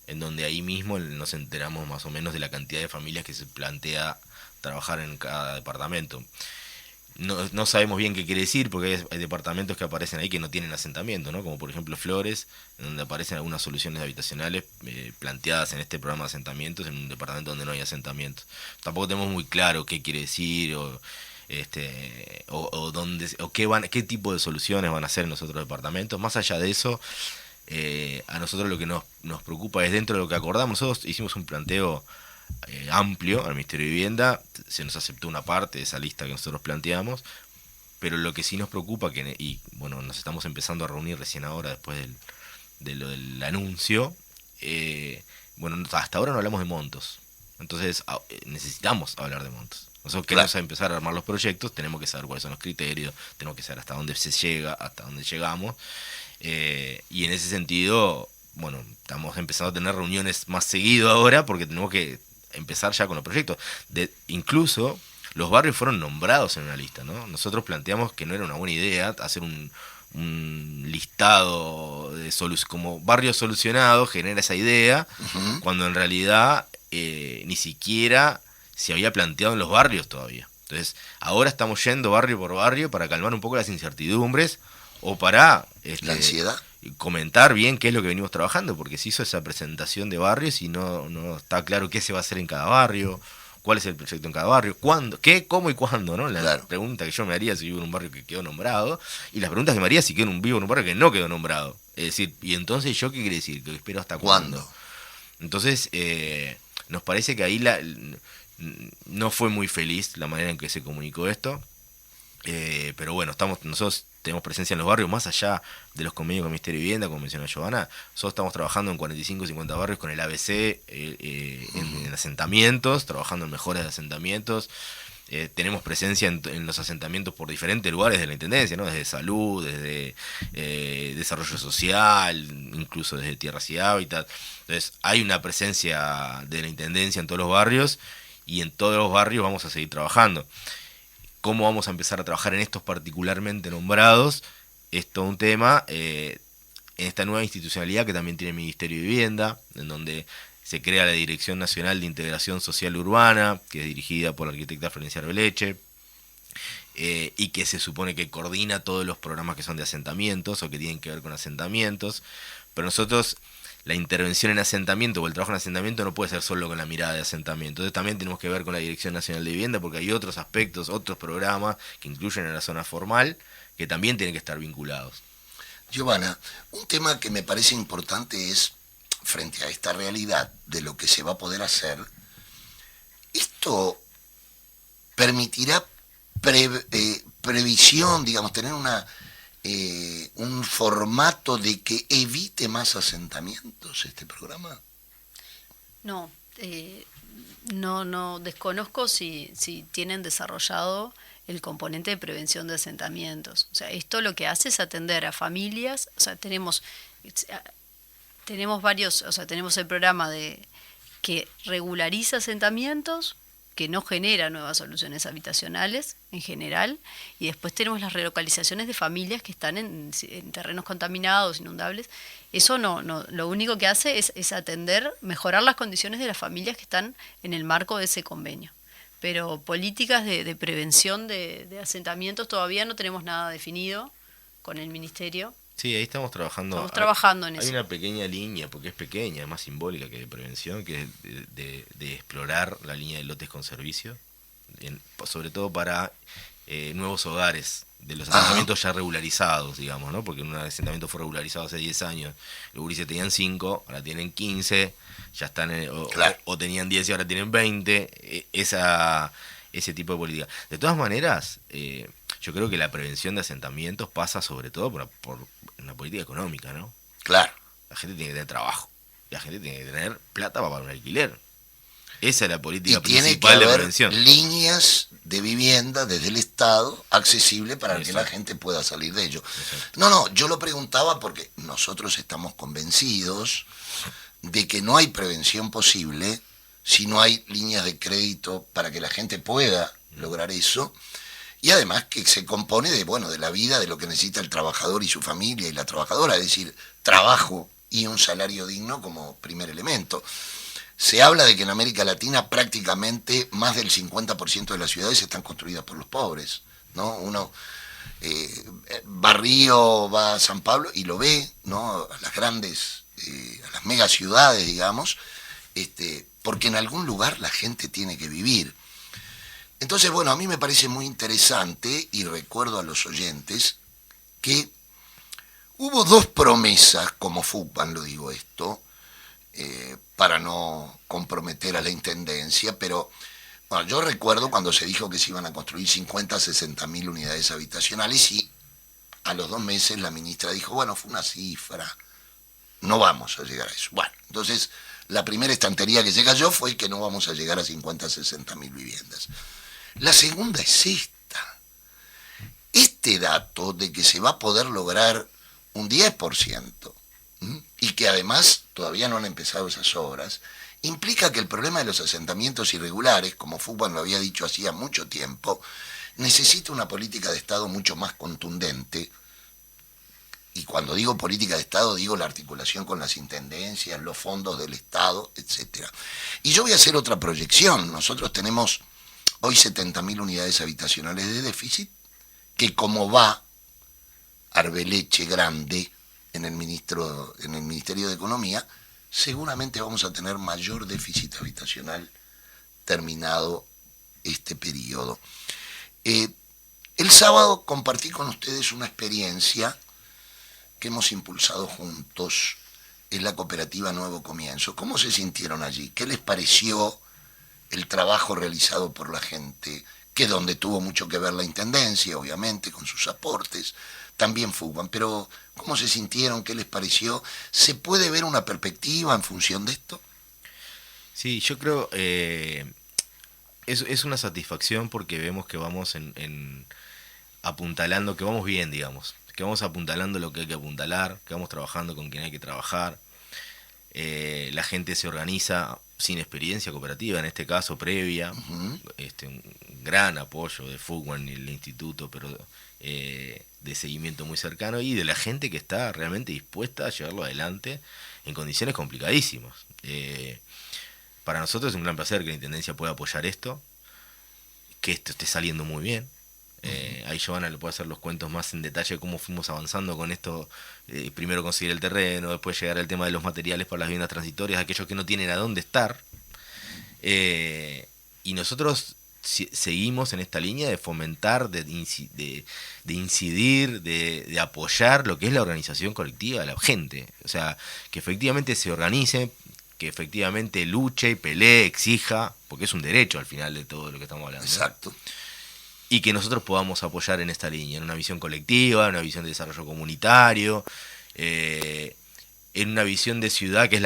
en donde ahí mismo nos enteramos más o menos de la cantidad de familias que se plantea trabajar en cada departamento. No sabemos bien qué quiere decir, porque hay departamentos que aparecen ahí que no tienen asentamiento, ¿no? Como por ejemplo Flores, en donde aparecen algunas soluciones habitacionales planteadas en este programa de asentamientos, en un departamento donde no hay asentamientos. Tampoco tenemos muy claro qué quiere decir o qué tipo de soluciones van a hacer en los otros departamentos. Más allá de eso, a nosotros lo que nos preocupa es, dentro de lo que acordamos, nosotros hicimos un planteo amplio al Ministerio de Vivienda, se nos aceptó una parte de esa lista que nosotros planteamos, pero lo que sí nos preocupa, y bueno, nos estamos empezando a reunir recién ahora después del anuncio, bueno, hasta ahora no hablamos de montos, entonces necesitamos hablar de montos. Nosotros queremos empezar a armar los proyectos, tenemos que saber cuáles son los criterios, tenemos que saber hasta dónde se llega, hasta dónde llegamos, y en ese sentido, bueno, estamos empezando a tener reuniones más seguido ahora, porque tenemos que empezar ya con los proyectos. Incluso los barrios fueron nombrados en una lista, ¿no? Nosotros planteamos que no era una buena idea hacer un listado de como barrios solucionados, genera esa idea, cuando en realidad ni siquiera se había planteado en los barrios todavía. Entonces, ahora estamos yendo barrio por barrio para calmar un poco las incertidumbres o para la ansiedad, comentar bien qué es lo que venimos trabajando, porque se hizo esa presentación de barrios y no está claro qué se va a hacer en cada barrio, cuál es el proyecto en cada barrio, cuándo, qué, cómo y cuándo, ¿no? La Claro. pregunta que yo me haría si vivo en un barrio que quedó nombrado, y las preguntas que me haría si vivo en un barrio que no quedó nombrado. Es decir, ¿y entonces yo qué quiere decir? ¿Que espero hasta cuándo? ¿Cuándo? Entonces, nos parece que ahí no fue muy feliz la manera en que se comunicó esto. Pero bueno, nosotros tenemos presencia en los barrios, más allá de los convenios con el Ministerio de Vivienda, como mencionó Giovanna. Nosotros estamos trabajando en 45 50 barrios con el ABC en asentamientos, trabajando en mejoras de asentamientos. Tenemos presencia en los asentamientos por diferentes lugares de la Intendencia, ¿no? Desde salud, desde desarrollo social, incluso desde tierras y hábitat. Entonces hay una presencia de la Intendencia en todos los barrios, y en todos los barrios vamos a seguir trabajando. ¿Cómo vamos a empezar a trabajar en estos particularmente nombrados? Es todo un tema en esta nueva institucionalidad que también tiene el Ministerio de Vivienda, en donde se crea la Dirección Nacional de Integración Social Urbana, que es dirigida por la arquitecta Florencia Arbeleche, y que se supone que coordina todos los programas que son de asentamientos o que tienen que ver con asentamientos. Pero nosotros, la intervención en asentamiento o el trabajo en asentamiento no puede ser solo con la mirada de asentamiento. Entonces también tenemos que ver con la Dirección Nacional de Vivienda, porque hay otros aspectos, otros programas que incluyen a la zona formal, que también tienen que estar vinculados. Giovanna, un tema que me parece importante es, frente a esta realidad de lo que se va a poder hacer, esto permitirá previsión, digamos, tener un formato de que evite más asentamientos este programa. No, no desconozco si tienen desarrollado el componente de prevención de asentamientos. O sea, esto lo que hace es atender a familias. O sea, tenemos varios, o sea, tenemos el programa que regulariza asentamientos, que no genera nuevas soluciones habitacionales en general, y después tenemos las relocalizaciones de familias que están en terrenos contaminados, inundables. Eso no, lo único que hace es atender, mejorar las condiciones de las familias que están en el marco de ese convenio. Pero políticas de prevención de asentamientos todavía no tenemos nada definido con el Ministerio. Sí, ahí estamos trabajando. Estamos trabajando en Hay eso. una pequeña línea, porque es pequeña, es más simbólica que de prevención, que es de explorar la línea de lotes con servicio, sobre todo para nuevos hogares de los asentamientos ya regularizados, digamos, ¿no? Porque un asentamiento fue regularizado hace 10 años, los gurises tenían 5, ahora tienen 15, ya están Claro. o tenían 10 y ahora tienen 20, ese tipo de política. De todas maneras, yo creo que la prevención de asentamientos pasa sobre todo por una política económica, ¿no? Claro. La gente tiene que tener trabajo, la gente tiene que tener plata para pagar un alquiler. Esa es la política Y tiene que principal de haber prevención. líneas de vivienda desde el Estado accesible para que la gente pueda salir de ello. Exacto. No, yo lo preguntaba porque nosotros estamos convencidos de que no hay prevención posible si no hay líneas de crédito para que la gente pueda lograr eso, y además que se compone de la vida, de lo que necesita el trabajador y su familia y la trabajadora, es decir, trabajo y un salario digno como primer elemento. Se habla de que en América Latina prácticamente más del 50% de las ciudades están construidas por los pobres, ¿no? Uno Barrio va a San Pablo y lo ve, ¿no? A las grandes, a las megaciudades, digamos, porque en algún lugar la gente tiene que vivir. Entonces, bueno, a mí me parece muy interesante, y recuerdo a los oyentes, que hubo 2 promesas, como FUCBAN lo digo esto, para no comprometer a la Intendencia, pero bueno, yo recuerdo cuando se dijo que se iban a construir 50, 60 mil unidades habitacionales, y a los 2 meses la ministra dijo, bueno, fue una cifra, no vamos a llegar a eso. Bueno, entonces la primera estantería que se cayó fue que no vamos a llegar a 50, 60 mil viviendas. La segunda es esta. Este dato de que se va a poder lograr un 10%, y que además todavía no han empezado esas obras, implica que el problema de los asentamientos irregulares, como FUCBAN lo había dicho hacía mucho tiempo, necesita una política de Estado mucho más contundente. Y cuando digo política de Estado, digo la articulación con las intendencias, los fondos del Estado, etc. Y yo voy a hacer otra proyección. Nosotros tenemos hoy 70.000 unidades habitacionales de déficit, que como va Arbeleche grande en el Ministerio de Economía, seguramente vamos a tener mayor déficit habitacional terminado este periodo. El sábado compartí con ustedes una experiencia que hemos impulsado juntos, es la cooperativa Nuevo Comienzo. ¿Cómo se sintieron allí? ¿Qué les pareció el trabajo realizado por la gente? Que donde tuvo mucho que ver la Intendencia, obviamente, con sus aportes, también Fugban, pero ¿cómo se sintieron? ¿Qué les pareció? ¿Se puede ver una perspectiva en función de esto? Sí, yo creo es una satisfacción porque vemos que vamos apuntalando, que vamos bien, digamos, que vamos apuntalando lo que hay que apuntalar, que vamos trabajando con quien hay que trabajar. La gente se organiza sin experiencia cooperativa, en este caso previa, un gran apoyo de Fugban y el instituto, pero de seguimiento muy cercano, y de la gente que está realmente dispuesta a llevarlo adelante en condiciones complicadísimas. Para nosotros es un gran placer que la Intendencia pueda apoyar esto, que esto esté saliendo muy bien. Ahí Giovanna le puede hacer los cuentos más en detalle de cómo fuimos avanzando con esto. Primero conseguir el terreno, después llegar al tema de los materiales para las viviendas transitorias, aquellos que no tienen a dónde estar. Y nosotros seguimos en esta línea de fomentar, de incidir, de apoyar lo que es la organización colectiva de la gente. O sea, que efectivamente se organice, que efectivamente luche y pelee, exija, porque es un derecho al final de todo lo que estamos hablando. Exacto. Y que nosotros podamos apoyar en esta línea, en una visión colectiva, en una visión de desarrollo comunitario, en una visión de ciudad que es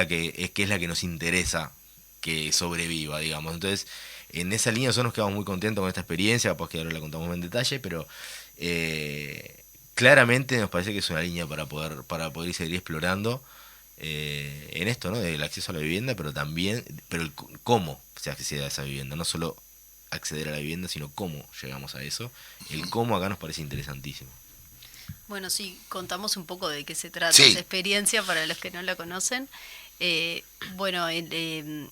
la que nos interesa que sobreviva, digamos. Entonces, en esa línea nosotros nos quedamos muy contentos con esta experiencia, capaz que ahora la contamos en detalle, pero claramente nos parece que es una línea para poder seguir explorando en esto, ¿no? Del acceso a la vivienda, pero también, el cómo se accede a esa vivienda, no solo acceder a la vivienda, sino cómo llegamos a eso. El cómo acá nos parece interesantísimo. Bueno, sí, contamos un poco de qué se trata Sí. esa experiencia para los que no la conocen. Bueno, en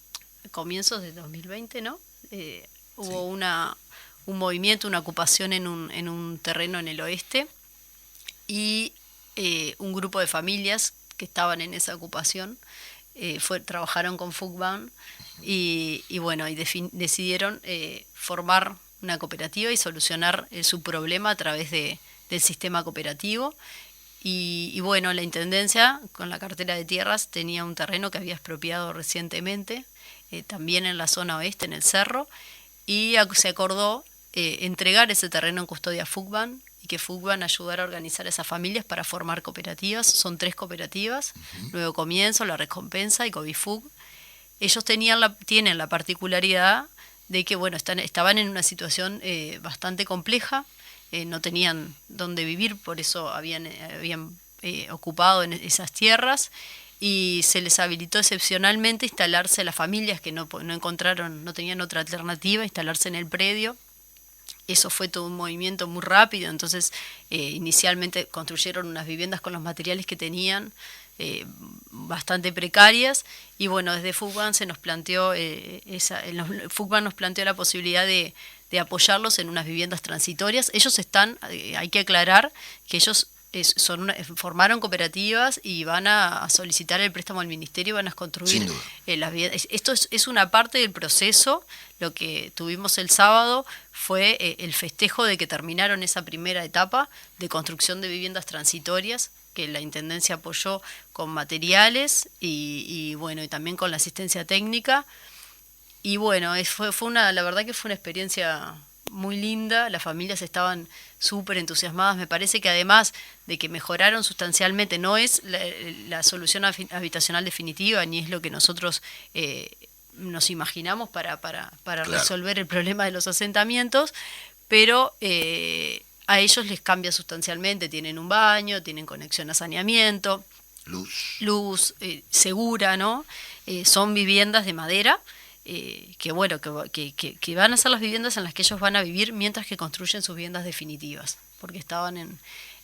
comienzos de 2020, ¿no? Hubo un movimiento, una ocupación en un terreno en el oeste, y un grupo de familias que estaban en esa ocupación trabajaron con Fugban y bueno, y decidieron formar una cooperativa y solucionar su problema a través del sistema cooperativo. Y bueno, la Intendencia, con la cartera de tierras, tenía un terreno que había expropiado recientemente, también en la zona oeste, en el cerro, y se acordó entregar ese terreno en custodia a Fugban, y que Fugban ayudara a organizar a esas familias para formar cooperativas. Son 3 cooperativas, Nuevo Comienzo, La Recompensa y Covifug. Ellos tienen la particularidad de que bueno, estaban en una situación bastante compleja, no tenían dónde vivir, por eso habían ocupado en esas tierras, y se les habilitó excepcionalmente instalarse, las familias que no tenían otra alternativa, instalarse en el predio. Eso fue todo un movimiento muy rápido, entonces inicialmente construyeron unas viviendas con los materiales que tenían, bastante precarias, y bueno, desde Fugban se nos planteó Fugban nos planteó la posibilidad de apoyarlos en unas viviendas transitorias. Ellos hay que aclarar que ellos formaron cooperativas y van a solicitar el préstamo al ministerio y van a construir las viviendas. Esto es una parte del proceso. Lo que tuvimos el sábado fue el festejo de que terminaron esa primera etapa de construcción de viviendas transitorias, que la Intendencia apoyó con materiales y bueno, y también con la asistencia técnica. Y bueno, la verdad que fue una experiencia muy linda. Las familias estaban súper entusiasmadas. Me parece que además de que mejoraron sustancialmente, no es la solución habitacional definitiva, ni es lo que nosotros nos imaginamos para Claro. resolver el problema de los asentamientos, pero a ellos les cambia sustancialmente. Tienen un baño, tienen conexión a saneamiento, luz segura, ¿no? Son viviendas de madera, que bueno, que van a ser las viviendas en las que ellos van a vivir mientras que construyen sus viviendas definitivas, porque estaban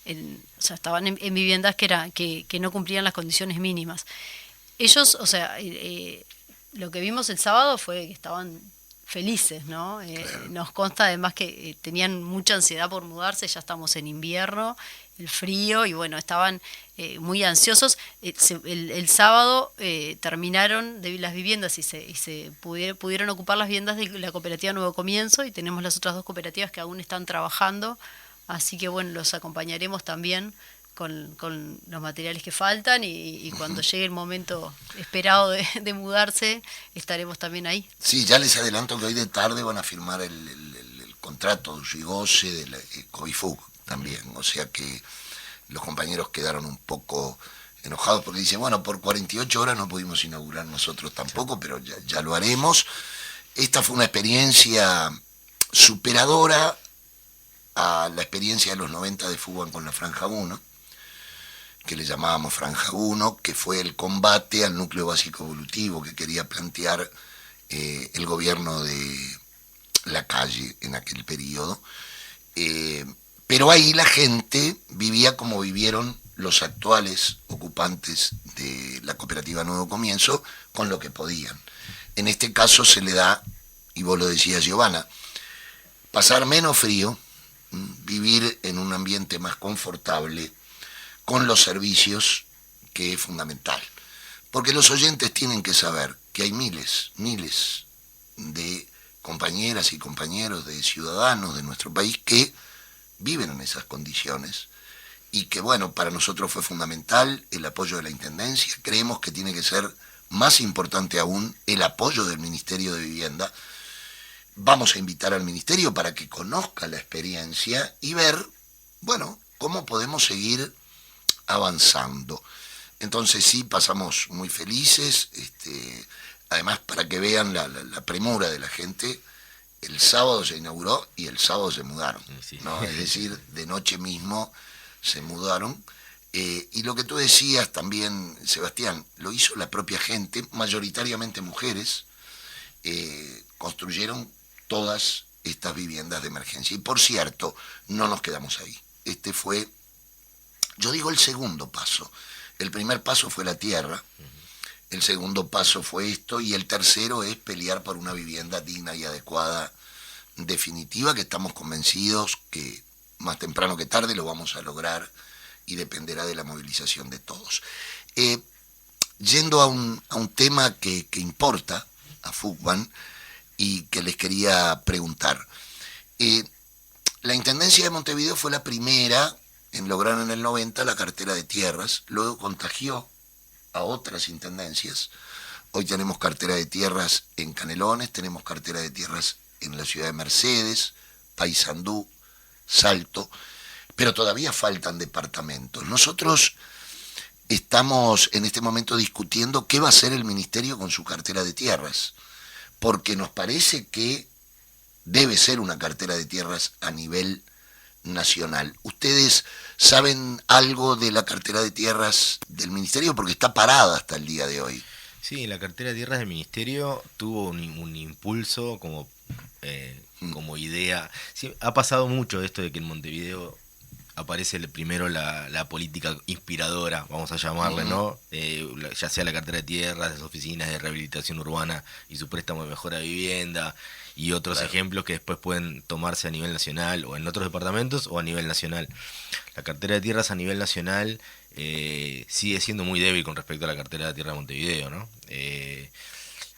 en viviendas que no cumplían las condiciones mínimas. Ellos, lo que vimos el sábado fue que estaban felices, ¿no? Nos consta además que tenían mucha ansiedad por mudarse, ya estamos en invierno, el frío, y bueno, estaban muy ansiosos. El sábado terminaron de las viviendas y se pudieron ocupar las viviendas de la cooperativa Nuevo Comienzo, y tenemos las otras 2 cooperativas que aún están trabajando, así que bueno, los acompañaremos también con los materiales que faltan, y cuando llegue el momento esperado de mudarse, estaremos también ahí. Sí, ya les adelanto que hoy de tarde van a firmar el contrato de uso y goce de la COIFUG también, o sea que los compañeros quedaron un poco enojados porque dicen, bueno, por 48 horas no pudimos inaugurar nosotros tampoco, pero ya lo haremos. Esta fue una experiencia superadora a la experiencia de los 90 de Fuban con la Franja 1, que le llamábamos Franja 1, que fue el combate al núcleo básico evolutivo que quería plantear el gobierno de Lacalle en aquel periodo. Pero ahí la gente vivía como vivieron los actuales ocupantes de la cooperativa Nuevo Comienzo, con lo que podían. En este caso se le da, y vos lo decías, Giovanna, pasar menos frío, vivir en un ambiente más confortable, con los servicios, que es fundamental. Porque los oyentes tienen que saber que hay miles de compañeras y compañeros, de ciudadanos de nuestro país que viven en esas condiciones, y que bueno, para nosotros fue fundamental el apoyo de la Intendencia. Creemos que tiene que ser más importante aún el apoyo del Ministerio de Vivienda. Vamos a invitar al Ministerio para que conozca la experiencia y ver, bueno, cómo podemos seguir avanzando. Entonces sí, pasamos muy felices, además para que vean la premura de la gente. El sábado se inauguró y el sábado se mudaron, sí. ¿no? Es decir, de noche mismo se mudaron. Y lo que tú decías también, Sebastián, lo hizo la propia gente, mayoritariamente mujeres, construyeron todas estas viviendas de emergencia. Y por cierto, no nos quedamos ahí. Este fue, yo digo, el segundo paso. El primer paso fue la tierra, el segundo paso fue esto, y el tercero es pelear por una vivienda digna y adecuada, definitiva, que estamos convencidos que más temprano que tarde lo vamos a lograr, y dependerá de la movilización de todos. Yendo a un tema que importa a Fuban y que les quería preguntar. La Intendencia de Montevideo fue la primera en lograr en el 90 la cartera de tierras, luego contagió a otras intendencias. Hoy tenemos cartera de tierras en Canelones, tenemos cartera de tierras en la ciudad de Mercedes, Paysandú, Salto, pero todavía faltan departamentos. Nosotros estamos en este momento discutiendo qué va a hacer el Ministerio con su cartera de tierras, porque nos parece que debe ser una cartera de tierras a nivel nacional. ¿Ustedes saben algo de la cartera de tierras del Ministerio? Porque está parada hasta el día de hoy. Sí, la cartera de tierras del Ministerio tuvo un impulso como idea. Sí, ha pasado mucho esto de que en Montevideo aparece primero la política inspiradora, vamos a llamarle, ¿no? Ya sea la cartera de tierras, las oficinas de rehabilitación urbana y su préstamo de mejora de vivienda, y otros ejemplos que después pueden tomarse a nivel nacional o en otros departamentos o a nivel nacional. La cartera de tierras a nivel nacional sigue siendo muy débil con respecto a la cartera de tierras de Montevideo, ¿no?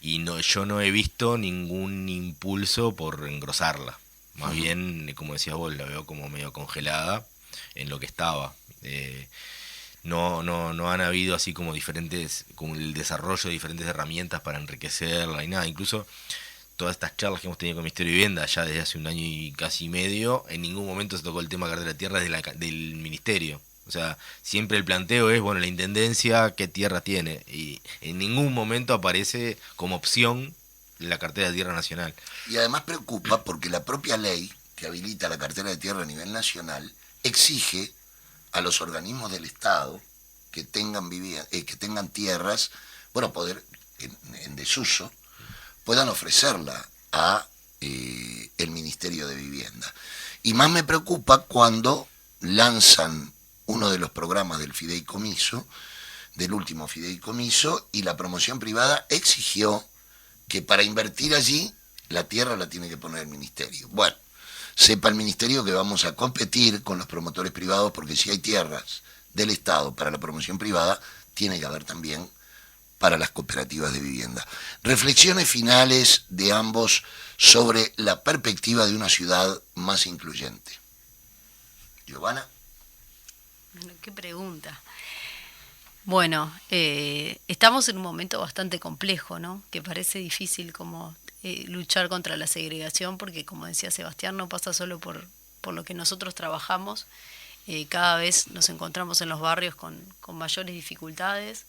Y yo no he visto ningún impulso por engrosarla. Más bien, como decías vos, la veo como medio congelada en lo que estaba. No han habido así como el desarrollo de diferentes herramientas para enriquecerla y nada. Incluso todas estas charlas que hemos tenido con el Ministerio de Vivienda ya desde hace un año y casi medio, en ningún momento se tocó el tema de cartera de tierras del Ministerio. O sea, siempre el planteo es, bueno, la Intendencia, ¿qué tierra tiene? Y en ningún momento aparece como opción la cartera de tierra nacional. Y además preocupa porque la propia ley que habilita la cartera de tierra a nivel nacional exige a los organismos del Estado que tengan tierras, bueno, poder en desuso, puedan ofrecerla a el Ministerio de Vivienda. Y más me preocupa cuando lanzan uno de los programas del fideicomiso, del último fideicomiso, y la promoción privada exigió que para invertir allí La tierra la tiene que poner el ministerio. Bueno, sepa el ministerio que vamos a competir con los promotores privados, porque si hay tierras del Estado para la promoción privada, tiene que haber también para las cooperativas de vivienda. Reflexiones finales de ambos sobre la perspectiva de una ciudad más incluyente. Giovanna. Bueno, qué pregunta. Bueno, estamos en un momento bastante complejo, ¿no? Que parece difícil como luchar contra la segregación, porque como decía Sebastián, no pasa solo por lo que nosotros trabajamos. Cada vez nos encontramos en los barrios con mayores dificultades.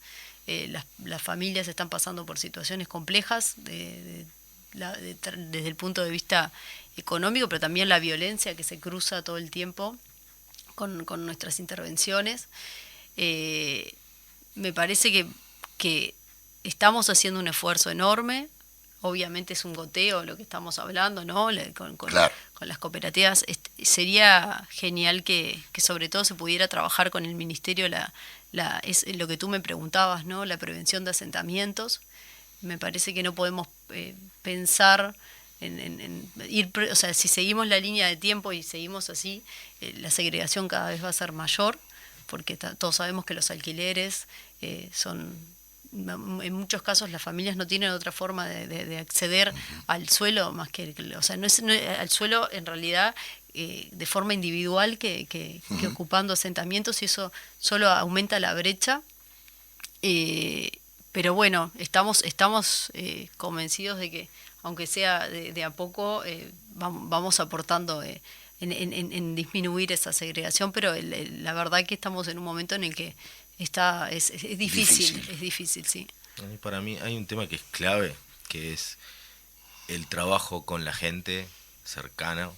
Las familias están pasando por situaciones complejas desde el punto de vista económico, pero también la violencia que se cruza todo el tiempo con nuestras intervenciones. Me parece que estamos haciendo un esfuerzo enorme. Obviamente es un goteo lo que estamos hablando, ¿no? Claro. Con las cooperativas. Sería genial que sobre todo se pudiera trabajar con el ministerio es lo que tú me preguntabas, ¿no? La prevención de asentamientos. Me parece que no podemos pensar en ir, o sea, si seguimos la línea de tiempo y seguimos así, la segregación cada vez va a ser mayor, porque todos sabemos que los alquileres son, en muchos casos las familias no tienen otra forma de acceder al suelo más que, o sea, no al suelo en realidad de forma individual que ocupando asentamientos, y eso solo aumenta la brecha. Pero bueno, estamos convencidos de que aunque sea de a poco, vamos aportando en disminuir esa segregación, pero la verdad que estamos en un momento en el que es difícil, sí. Para mí hay un tema que es clave, que es el trabajo con la gente cercana,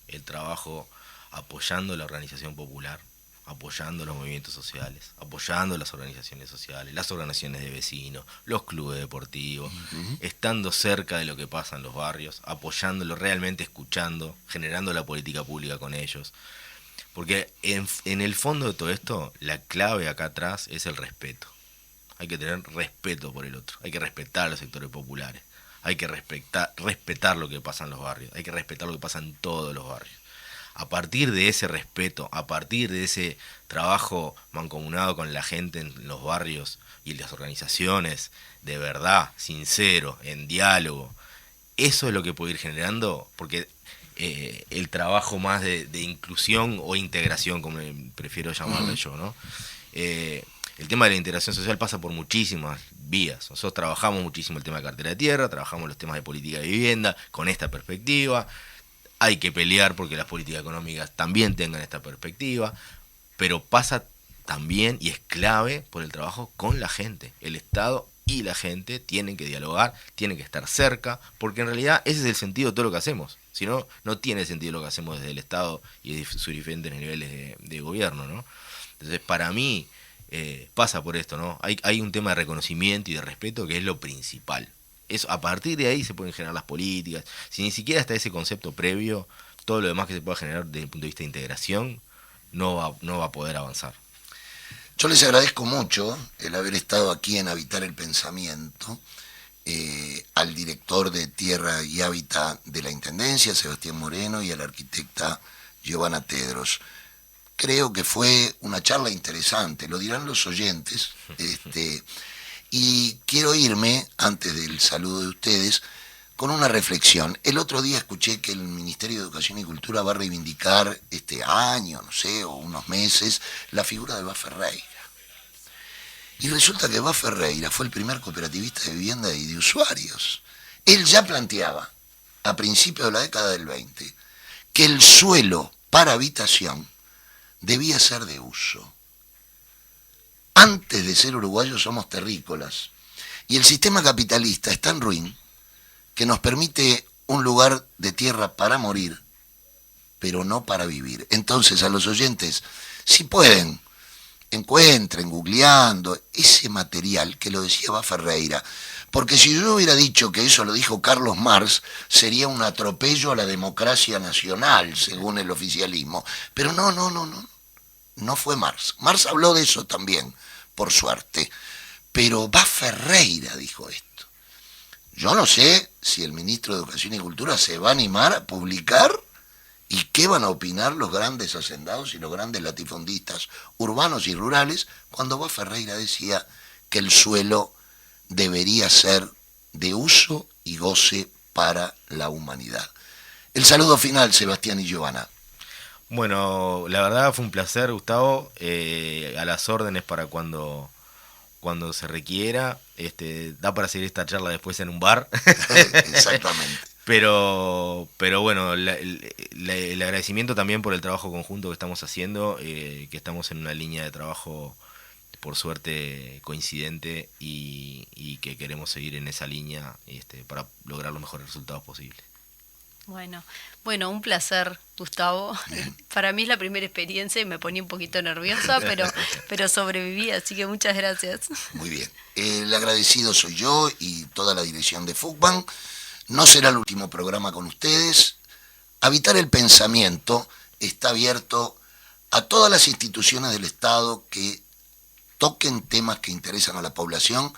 el trabajo apoyando la organización popular, apoyando los movimientos sociales, apoyando las organizaciones sociales, las organizaciones de vecinos, los clubes deportivos, estando cerca de lo que pasa en los barrios, apoyándolo, realmente escuchando, generando la política pública con ellos. Porque en el fondo de todo esto, la clave acá atrás es el respeto. Hay que tener respeto por el otro, hay que respetar a los sectores populares, hay que respetar lo que pasa en los barrios, hay que respetar lo que pasa en todos los barrios. A partir de ese respeto, a partir de ese trabajo mancomunado con la gente en los barrios y en las organizaciones, de verdad, sincero, en diálogo, eso es lo que puede ir generando, porque el trabajo más de inclusión o integración, como prefiero llamarlo yo, ¿no? El tema de la integración social pasa por muchísimas vías. Nosotros trabajamos muchísimo el tema de cartera de tierra, trabajamos los temas de política de vivienda con esta perspectiva. Hay que pelear porque las políticas económicas también tengan esta perspectiva, pero pasa también, y es clave, por el trabajo con la gente. El Estado y la gente tienen que dialogar, tienen que estar cerca, porque en realidad ese es el sentido de todo lo que hacemos. Si no, no tiene sentido lo que hacemos desde el Estado y de sus diferentes niveles de gobierno, ¿no? Entonces, para mí, pasa por esto, ¿no? Hay un tema de reconocimiento y de respeto que es lo principal. Eso, a partir de ahí se pueden generar las políticas. Si ni siquiera está ese concepto previo, todo lo demás que se pueda generar desde el punto de vista de integración no va a poder avanzar. Yo les agradezco mucho el haber estado aquí en Habitar el Pensamiento, al director de Tierra y Hábitat de la Intendencia, Sebastián Moreno, y a la arquitecta Giovanna Tedros. Creo que fue una charla interesante, lo dirán los oyentes, y quiero irme, antes del saludo de ustedes, con una reflexión. El otro día escuché que el Ministerio de Educación y Cultura va a reivindicar este año, no sé, o unos meses, la figura de Bas Ferreira. Y resulta que Bas Ferreira fue el primer cooperativista de vivienda y de usuarios. Él ya planteaba, a principios de la década del 20, que el suelo para habitación debía ser de uso. Antes de ser uruguayos somos terrícolas. Y el sistema capitalista es tan ruin que nos permite un lugar de tierra para morir, pero no para vivir. Entonces, a los oyentes, si pueden, encuentren, googleando, ese material que lo decía Bas Ferreira. Porque si yo hubiera dicho que eso lo dijo Carlos Marx, sería un atropello a la democracia nacional, según el oficialismo. Pero no fue Marx. Marx habló de eso también, por suerte. Pero Bas Ferreira dijo esto. Yo no sé si el ministro de Educación y Cultura se va a animar a publicar y qué van a opinar los grandes hacendados y los grandes latifundistas urbanos y rurales cuando Boa Ferreira decía que el suelo debería ser de uso y goce para la humanidad. El saludo final, Sebastián y Giovanna. Bueno, la verdad fue un placer, Gustavo, a las órdenes para cuando se requiera. Da para seguir esta charla después en un bar. Exactamente. Pero bueno, el agradecimiento también por el trabajo conjunto que estamos haciendo, que estamos en una línea de trabajo, por suerte, coincidente y que queremos seguir en esa línea para lograr los mejores resultados posibles. Bueno, un placer, Gustavo. Para mí es la primera experiencia y me ponía un poquito nerviosa, pero sobreviví, así que muchas gracias. Muy bien. El agradecido soy yo y toda la dirección de FUCBAN. No será el último programa con ustedes. Habitar el Pensamiento está abierto a todas las instituciones del Estado que toquen temas que interesan a la población,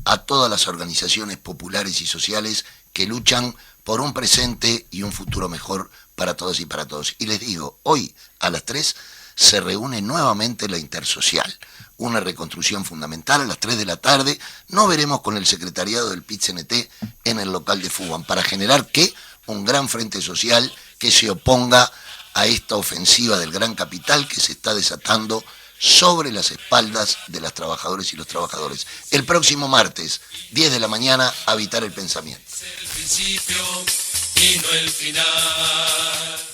a todas las organizaciones populares y sociales que luchan por un presente y un futuro mejor para todas y para todos. Y les digo, hoy a las 3 se reúne nuevamente la Intersocial, una reconstrucción fundamental a las 3 de la tarde. Nos veremos con el secretariado del PIT-CNT en el local de FUCBAN para generar ¿qué? Un gran frente social que se oponga a esta ofensiva del gran capital que se está desatando sobre las espaldas de las trabajadoras y los trabajadores. El próximo martes, 10 de la mañana, Habitar el Pensamiento. El principio y no el final.